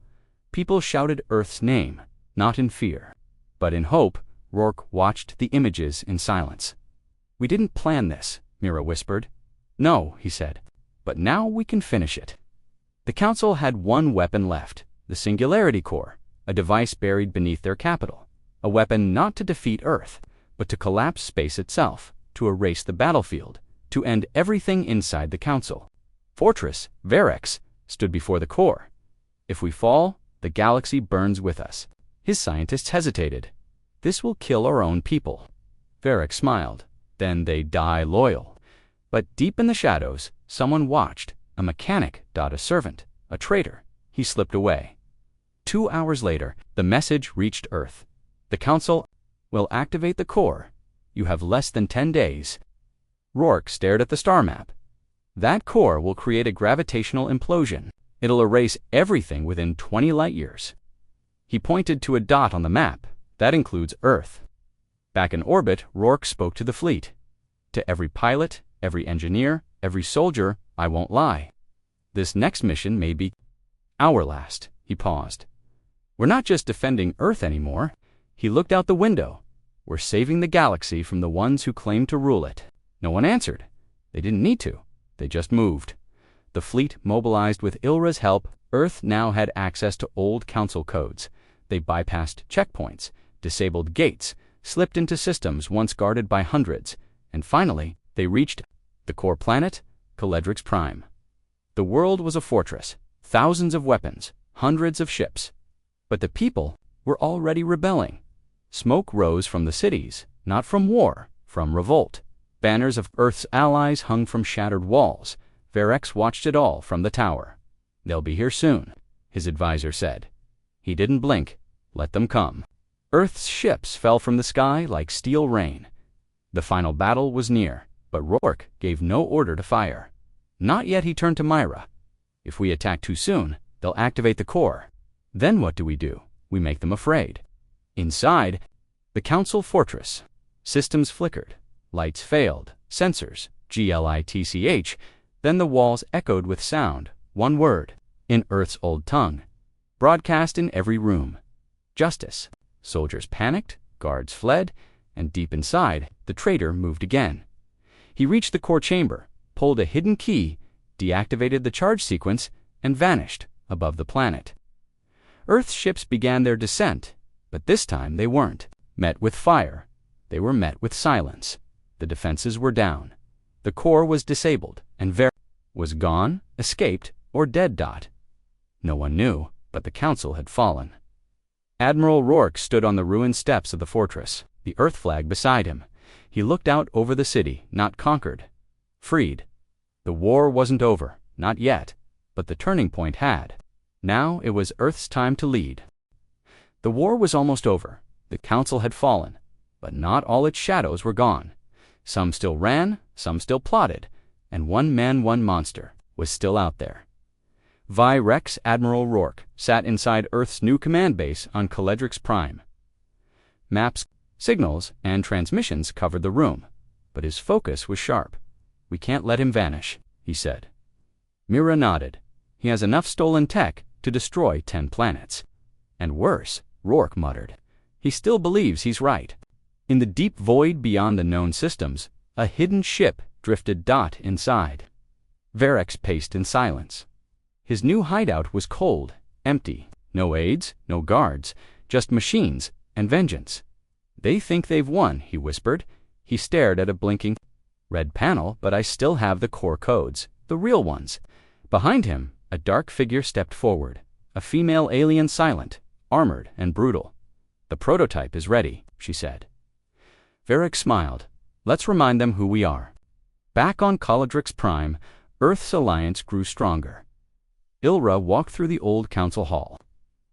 People shouted Earth's name, not in fear, but in hope. Rourke watched the images in silence. "We didn't plan this," Mira whispered. "No," he said, "but now we can finish it." The Council had one weapon left, the Singularity Core, a device buried beneath their capital. A weapon not to defeat Earth, but to collapse space itself, to erase the battlefield, to end everything inside the Council. Fortress, Verex, stood before the core. "If we fall, the galaxy burns with us." His scientists hesitated. "This will kill our own people." Verex smiled. "Then they die loyal." But deep in the shadows, someone watched. A mechanic, a servant, a traitor. He slipped away. 2 hours later, the message reached Earth. "The Council will activate the core. You have less than 10 days. Rourke stared at the star map. "That core will create a gravitational implosion. It'll erase everything within 20 light years." He pointed to a dot on the map. "That includes Earth." Back in orbit, Rourke spoke to the fleet. "To every pilot, every engineer, every soldier, I won't lie. This next mission may be our last." He paused. "We're not just defending Earth anymore." He looked out the window. "We're saving the galaxy from the ones who claim to rule it." No one answered. They didn't need to. They just moved. The fleet mobilized with Ilra's help. Earth now had access to old Council codes. They bypassed checkpoints, disabled gates, slipped into systems once guarded by hundreds, and finally, they reached the core planet, Colodrix Prime. The world was a fortress, thousands of weapons, hundreds of ships. But the people were already rebelling. Smoke rose from the cities, not from war, from revolt. Banners of Earth's allies hung from shattered walls. Verex watched it all from the tower. "They'll be here soon," his advisor said. He didn't blink. Let them come. Earth's ships fell from the sky like steel rain. The final battle was near, but Rourke gave no order to fire. Not yet. He turned to Myra. "If we attack too soon, they'll activate the core. Then what do? We make them afraid." Inside, the Council fortress. Systems flickered. Lights failed. Sensors. Glitch. Then the walls echoed with sound. One word. In Earth's old tongue. Broadcast in every room. "Justice." Soldiers panicked. Guards fled. And deep inside, the traitor moved again. He reached the core chamber, pulled a hidden key, deactivated the charge sequence, and vanished above the planet. Earth's ships began their descent, but this time they weren't met with fire. They were met with silence. The defenses were down. The core was disabled, and Ver was gone, escaped, or dead. No one knew, but the Council had fallen. Admiral Rourke stood on the ruined steps of the fortress, the Earth flag beside him. He looked out over the city, not conquered, freed. The war wasn't over, not yet, but the turning point had. Now it was Earth's time to lead. The war was almost over. The Council had fallen, but not all its shadows were gone. Some still ran, some still plotted, and one man, one monster was still out there. Rex Admiral Rourke sat inside Earth's new command base on Colodrix Prime. Maps, signals, and transmissions covered the room, but his focus was sharp. "We can't let him vanish," he said. Mira nodded. "He has enough stolen tech to destroy 10 planets. And worse," Rourke muttered. "He still believes he's right." In the deep void beyond the known systems, a hidden ship drifted inside. Variks paced in silence. His new hideout was cold, empty. No aides, no guards, just machines and vengeance. "They think they've won," he whispered. He stared at a blinking red panel, "but I still have the core codes, the real ones." Behind him, a dark figure stepped forward, a female alien, silent, armored, and brutal. "The prototype is ready," she said. Variks smiled. "Let's remind them who we are." Back on Colodrix Prime, Earth's alliance grew stronger. Ilra walked through the old council hall.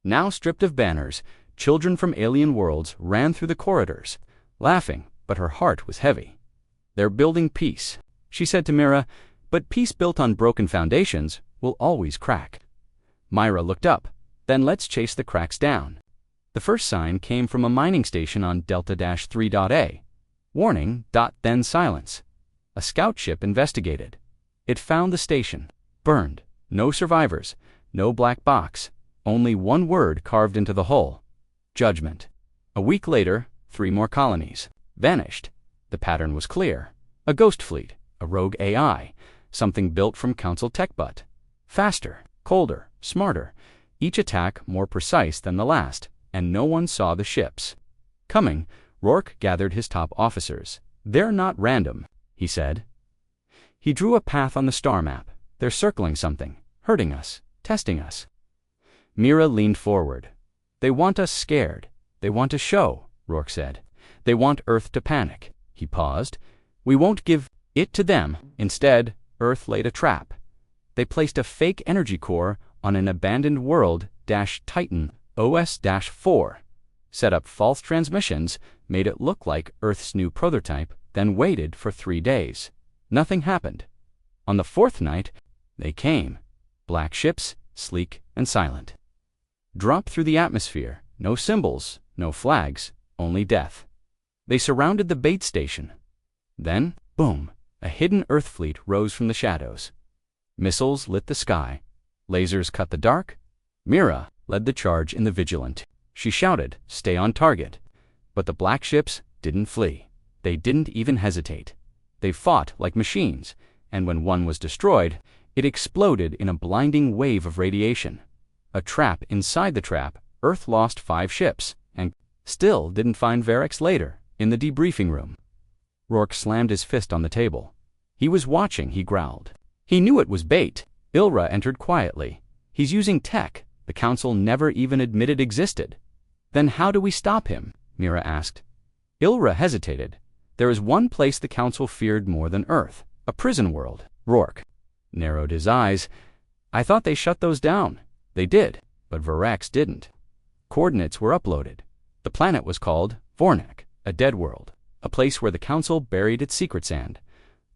Now stripped of banners, children from alien worlds ran through the corridors, laughing, but her heart was heavy. "They're building peace," she said to Mira, "but peace built on broken foundations will always crack." Myra looked up. "Then let's chase the cracks down." The first sign came from a mining station on Delta-3.A. Warning, then silence. A scout ship investigated. It found the station. Burned. No survivors. No black box. Only one word carved into the hull. Judgment. A week later, 3 more colonies. Vanished. The pattern was clear. A ghost fleet. A rogue AI. Something built from council tech butt. Faster. Colder. Smarter. Each attack more precise than the last. And no one saw the ships. Coming, Rourke gathered his top officers. "They're not random," he said. He drew a path on the star map. "They're circling something, hurting us, testing us." Mira leaned forward. "They want us scared. They want to show," Rourke said. "They want Earth to panic." He paused. "We won't give it to them." Instead, Earth laid a trap. They placed a fake energy core on an abandoned world Titan OS-4, set up false transmissions, made it look like Earth's new prototype, then waited for 3 days. Nothing happened. On the 4th night, they came. Black ships, sleek and silent. Dropped through the atmosphere, no symbols, no flags, only death. They surrounded the bait station. Then, boom, a hidden Earth fleet rose from the shadows. Missiles lit the sky. Lasers cut the dark. Mira led the charge in the Vigilant. She shouted, "Stay on target." But the black ships didn't flee. They didn't even hesitate. They fought like machines, and when one was destroyed, it exploded in a blinding wave of radiation. A trap inside the trap, Earth lost 5 ships, and still didn't find Variks later, in the debriefing room. Rourke slammed his fist on the table. He was watching, he growled. He knew it was bait. Ilra entered quietly. "He's using tech the Council never even admitted existed." "Then how do we stop him?" Mira asked. Ilra hesitated. "There is one place the Council feared more than Earth, a prison world." Rourke narrowed his eyes. "I thought they shut those down." "They did, but Variks didn't." Coordinates were uploaded. The planet was called Vornak, a dead world, a place where the Council buried its secret sand.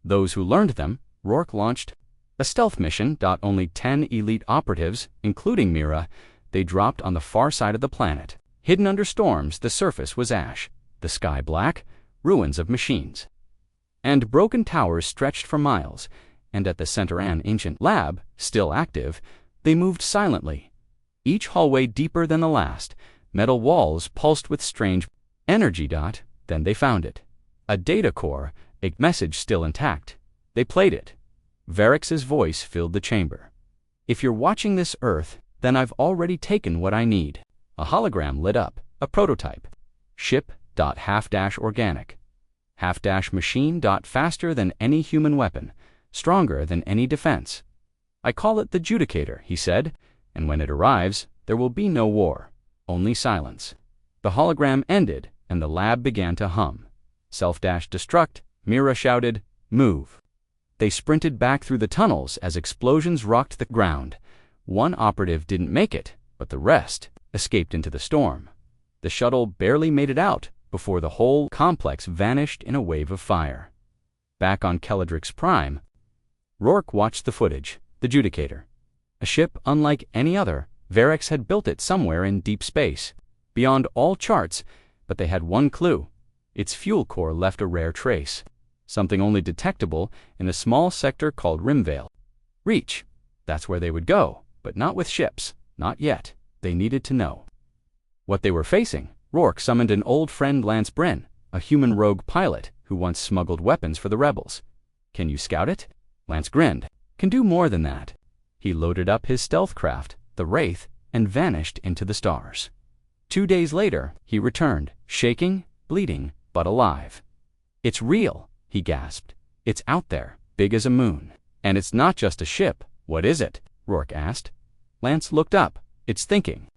Those who learned them, Rourke launched a stealth mission. Only 10 elite operatives, including Mira, they dropped on the far side of the planet. Hidden under storms, the surface was ash, the sky black, ruins of machines. And broken towers stretched for miles, and at the center an ancient lab, still active, they moved silently. Each hallway deeper than the last, metal walls pulsed with strange energy. Then they found it. A data core, a message still intact. They played it. Variks's voice filled the chamber. "If you're watching this, Earth, then I've already taken what I need." A hologram lit up, a prototype. Ship. Half-organic. Half-machine. Faster than any human weapon, stronger than any defense. "I call it the Judicator," he said, "and when it arrives, there will be no war, only silence." The hologram ended, and the lab began to hum. Self-destruct, Mira shouted, "Move." They sprinted back through the tunnels as explosions rocked the ground. One operative didn't make it, but the rest escaped into the storm. The shuttle barely made it out before the whole complex vanished in a wave of fire. Back on Colodrix Prime, Rourke watched the footage. The Judicator. A ship unlike any other, Variks had built it somewhere in deep space. Beyond all charts, But they had one clue. Its fuel core left a rare trace, something only detectable in a small sector called Rimvale. Reach. That's where they would go, but not with ships. Not yet. They needed to know what they were facing. Rourke summoned an old friend, Lance Bryn, a human rogue pilot who once smuggled weapons for the rebels. Can you scout it? Lance grinned. Can do more than that. He loaded up his stealth craft, the Wraith, and vanished into the stars. 2 days later, he returned, shaking, bleeding, but alive. It's real, he gasped. It's out there, big as a moon. And it's not just a ship. What is it? Rourke asked. Lance looked up. It's thinking.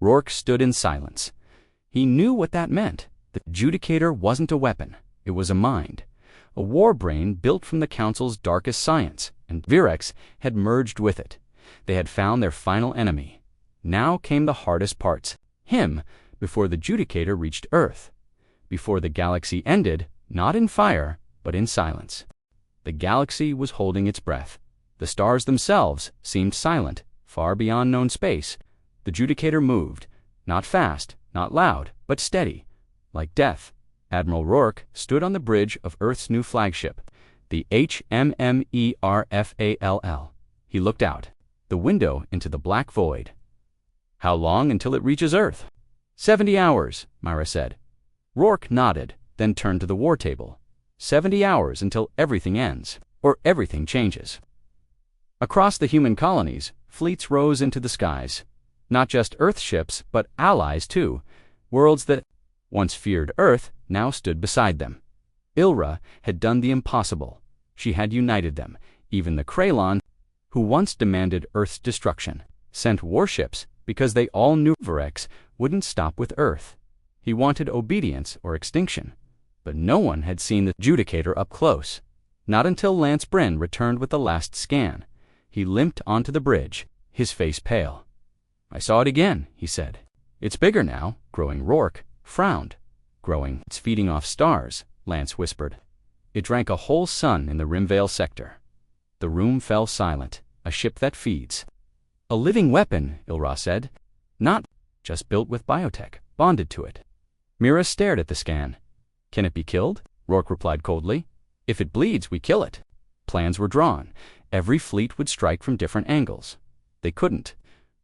Rourke stood in silence. He knew what that meant. The Judicator wasn't a weapon. It was a mind. A war brain built from the Council's darkest science, and Virex had merged with it. They had found their final enemy. Now came the hardest parts. Him, before the Judicator reached Earth. Before the galaxy ended, not in fire, but in silence. The galaxy was holding its breath. The stars themselves seemed silent, far beyond known space. The Judicator moved, not fast, not loud, but steady, like death. Admiral Rourke stood on the bridge of Earth's new flagship, the HMMERFALL. He looked out, the window into the black void. How long until it reaches Earth? 70 hours, Myra said. Rourke nodded, then turned to the war table. 70 hours until everything ends, or everything changes. Across the human colonies, fleets rose into the skies. Not just Earth ships, but allies too. Worlds that once feared Earth now stood beside them. Ilra had done the impossible. She had united them. Even the Kralon, who once demanded Earth's destruction, sent warships because they all knew Virex wouldn't stop with Earth. He wanted obedience or extinction. But no one had seen the Judicator up close. Not until Lance Bryn returned with the last scan. He limped onto the bridge, his face pale. I saw it again, he said. It's bigger now, growing. Rourke frowned. Growing. It's feeding off stars, Lance whispered. It drank a whole sun in the Rimvale sector. The room fell silent. A ship that feeds. A living weapon, Ilra said. Not just built with biotech, bonded to it. Mira stared at the scan. Can it be killed? Rourke replied coldly. If it bleeds, we kill it. Plans were drawn. Every fleet would strike from different angles. They couldn't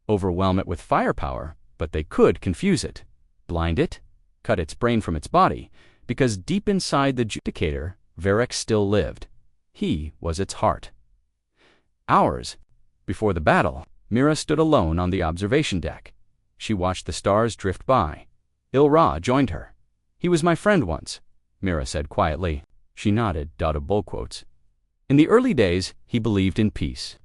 overwhelm it with firepower, but they could confuse it, blind it, cut its brain from its body, because deep inside the Judicator, Virex still lived. He was its heart. Hours before the battle, Mira stood alone on the observation deck. She watched the stars drift by. Ilra joined her. He was my friend once, Mira said quietly. She nodded, dotted bull quotes. In the early days, he believed in peace.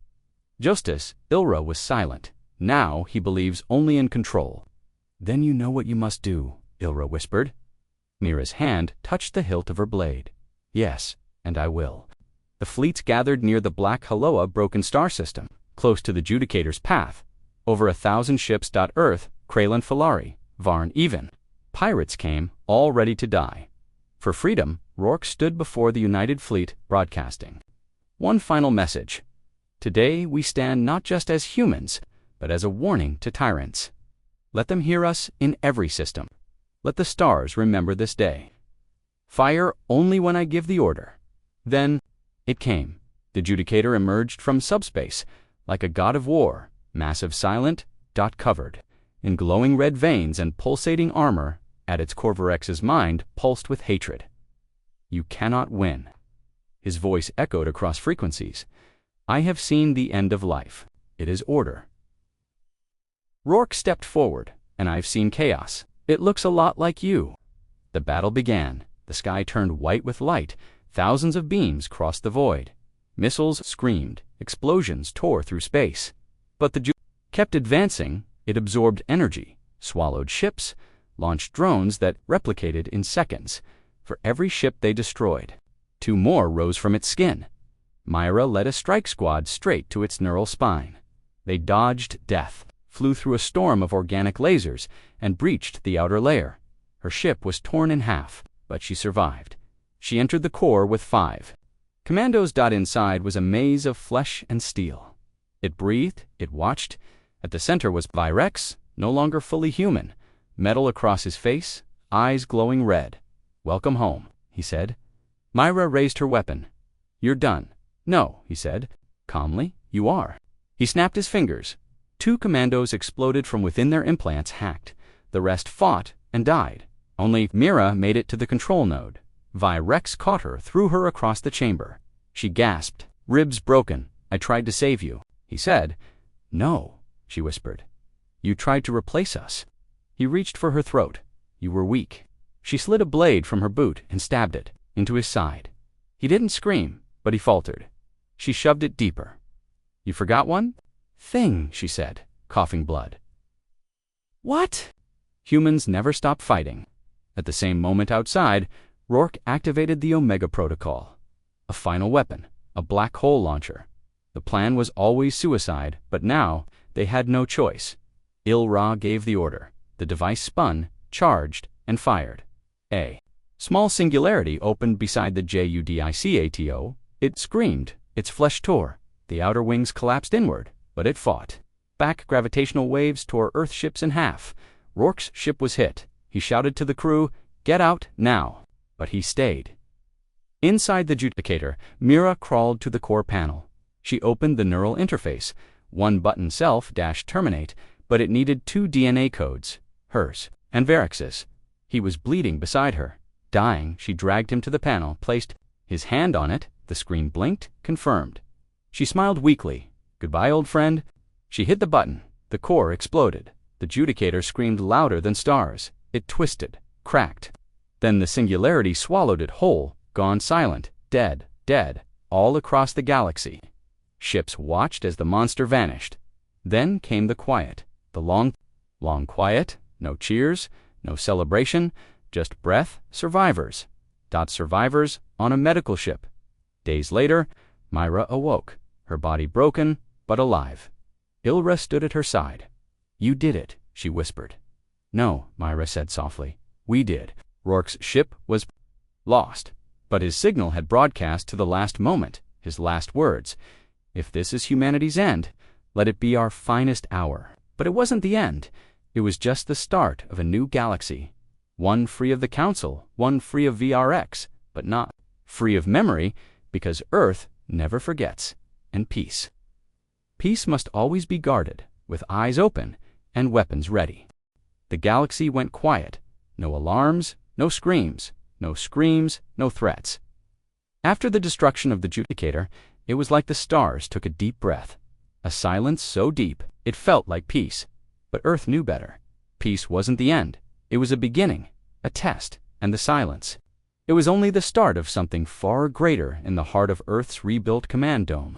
Justice, Ilra was silent. Now he believes only in control. Then you know what you must do, Ilra whispered. Mira's hand touched the hilt of her blade. Yes, and I will. The fleets gathered near the Black Haloa broken star system, close to the Judicator's path. Over 1,000 ships. Earth, Kralin Falari, Varn even. Pirates came, all ready to die. For freedom, Rourke stood before the United Fleet, broadcasting. One final message. Today we stand not just as humans, but as a warning to tyrants. Let them hear us in every system. Let the stars remember this day. Fire only when I give the order. Then it came. The Judicator emerged from subspace, like a god of war, massive, silent, covered in glowing red veins and pulsating armor. At its core, Virex's mind pulsed with hatred. You cannot win. His voice echoed across frequencies. I have seen the end of life. It is order. Rourke stepped forward, and I've seen chaos. It looks a lot like you. The battle began. The sky turned white with light. Thousands of beams crossed the void. Missiles screamed. Explosions tore through space. But the kept advancing. It absorbed energy, swallowed ships, launched drones that replicated in seconds. For every ship they destroyed, 2 more rose from its skin. Myra led a strike squad straight to its neural spine. They dodged death, flew through a storm of organic lasers, and breached the outer layer. Her ship was torn in half, but she survived. She entered the core with 5 commandos. Inside was a maze of flesh and steel. It breathed, it watched. At the center was Virex, no longer fully human, metal across his face, eyes glowing red. "Welcome home," he said. Myra raised her weapon. "You're done." "No," he said, calmly, "you are." He snapped his fingers. 2 commandos exploded from within their implants, hacked. The rest fought and died. Only Mira made it to the control node. Rex caught her, threw her across the chamber. She gasped. "Ribs broken. I tried to save you," he said. "No," she whispered. "You tried to replace us." He reached for her throat. "You were weak." She slid a blade from her boot and stabbed it into his side. He didn't scream, but he faltered. She shoved it deeper. "You forgot one thing," she said, coughing blood. "What?" Humans never stop fighting. At the same moment outside, Rourke activated the Omega Protocol. A final weapon, a black hole launcher. The plan was always suicide, but now they had no choice. Il-Ra gave the order. The device spun, charged, and fired. A small singularity opened beside the JUDICATO. It screamed, its flesh tore. The outer wings collapsed inward, but it fought. Back gravitational waves tore Earth ships in half. Rourke's ship was hit. He shouted to the crew, "Get out, now!" But he stayed. Inside the Judicator, Mira crawled to the core panel. She opened the neural interface. One button self-terminate, but it needed 2 DNA codes, hers and Varex's. He was bleeding beside her. Dying, she dragged him to the panel, placed his hand on it. The screen blinked, confirmed. She smiled weakly. "Goodbye, old friend." She hit the button. The core exploded. The Judicator screamed louder than stars. It twisted, cracked. Then the singularity swallowed it whole, gone silent, dead, all across the galaxy. Ships watched as the monster vanished. Then came the quiet, the long quiet, no cheers, no celebration, just breath, survivors. Survivors on a medical ship. Days later, Myra awoke, her body broken, but alive. Il-Ra stood at her side. "You did it," she whispered. "No," Myra said softly. "We did." Rourke's ship was lost, but his signal had broadcast to the last moment, his last words. "If this is humanity's end, let it be our finest hour." But it wasn't the end. It was just the start of a new galaxy. One free of the Council, one free of VRX, but not free of memory, because Earth never forgets, and peace. Peace must always be guarded, with eyes open and weapons ready. The galaxy went quiet. No alarms, no screams, no threats. After the destruction of the Judicator, it was like the stars took a deep breath. A silence so deep, it felt like peace. But Earth knew better. Peace wasn't the end. It was a beginning, a test, and the silence. It was only the start of something far greater in the heart of Earth's rebuilt command dome.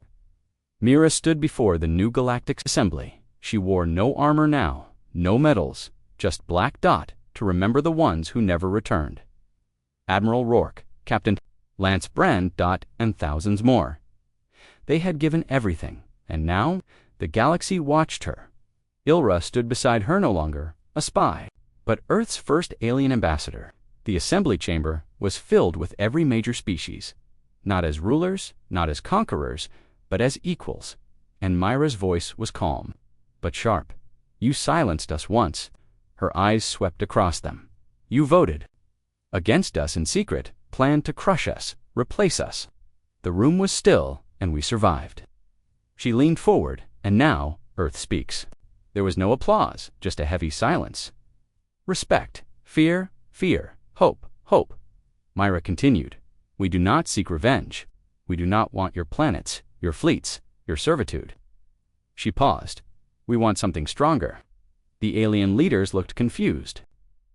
Mira stood before the new galactic assembly. She wore no armor now, no medals, just black dot to remember the ones who never returned. Admiral Rourke, Captain Lance Brand, and thousands more. They had given everything, and now the galaxy watched her. Il-Ra stood beside her no longer, a spy, but Earth's first alien ambassador. The assembly chamber was filled with every major species, not as rulers, not as conquerors, but as equals, and Myra's voice was calm, but sharp. "You silenced us once." Her eyes swept across them. "You voted against us in secret, planned to crush us, replace us. The room was still, and we survived." She leaned forward, and now Earth speaks. There was no applause, just a heavy silence. Respect, fear, hope. Myra continued. "We do not seek revenge. We do not want your planets, your fleets, your servitude." She paused. "We want something stronger." The alien leaders looked confused.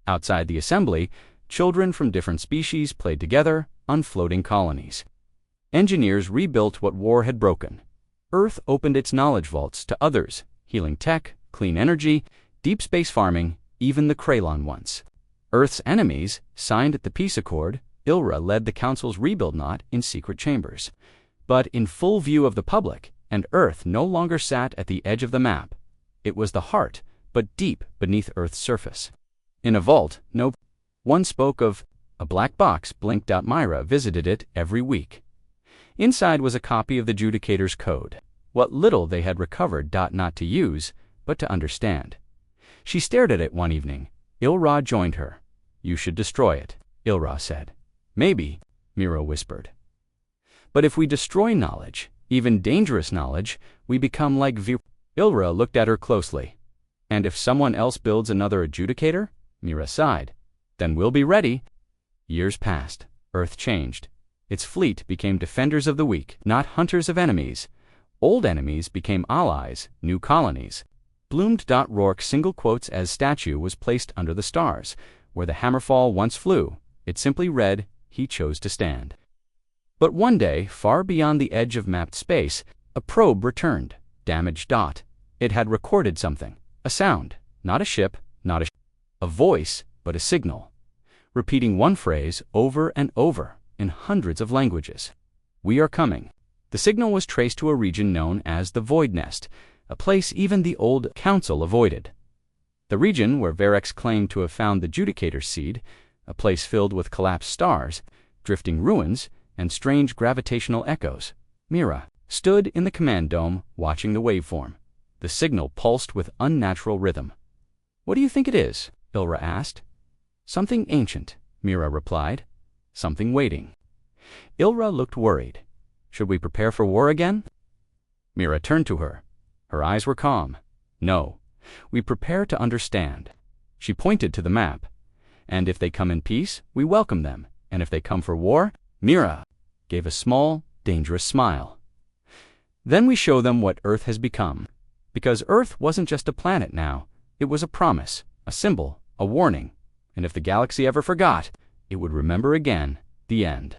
Outside the assembly, children from different species played together on floating colonies. Engineers rebuilt what war had broken. Earth opened its knowledge vaults to others, healing tech, clean energy, deep space farming, even the Kralon once. Earth's enemies signed the peace accord. Il-Ra led the Council's rebuild knot in secret chambers. But in full view of the public, and Earth no longer sat at the edge of the map. It was the heart, but deep beneath Earth's surface. In a vault, no one spoke of. A black box blinked out. Myra visited it every week. Inside was a copy of the Judicator's code. What little they had recovered, not to use, but to understand. She stared at it one evening. Il-Ra joined her. You should destroy it, Ilra said. Maybe, Mira whispered. But if we destroy knowledge, even dangerous knowledge, we become like Ilra looked at her closely. And if someone else builds another adjudicator? Mira sighed. Then we'll be ready. Years passed. Earth changed. Its fleet became defenders of the weak, not hunters of enemies. Old enemies became allies, new colonies. Bloomed. Rourke's single quotes as statue was placed under the stars, where the Hammerfall once flew. It simply read, "He chose to stand." But one day, far beyond the edge of mapped space, a probe returned, damaged. It had recorded something, a sound, not a ship, not a voice, but a signal, repeating one phrase over and over in hundreds of languages. "We are coming." The signal was traced to a region known as the Void Nest, a place even the old council avoided. The region where Varex claimed to have found the Judicator's seed, a place filled with collapsed stars, drifting ruins, and strange gravitational echoes. Mira stood in the command dome watching the waveform. The signal pulsed with unnatural rhythm. "What do you think it is?" Ilra asked. "Something ancient," Mira replied. "Something waiting." Ilra looked worried. "Should we prepare for war again?" Mira turned to her. Her eyes were calm. "No, we prepare to understand." She pointed to the map. "And if they come in peace, we welcome them. And if they come for war," Mira gave a small, dangerous smile. "Then we show them what Earth has become." Because Earth wasn't just a planet now. It was a promise, a symbol, a warning. And if the galaxy ever forgot, it would remember again. The end.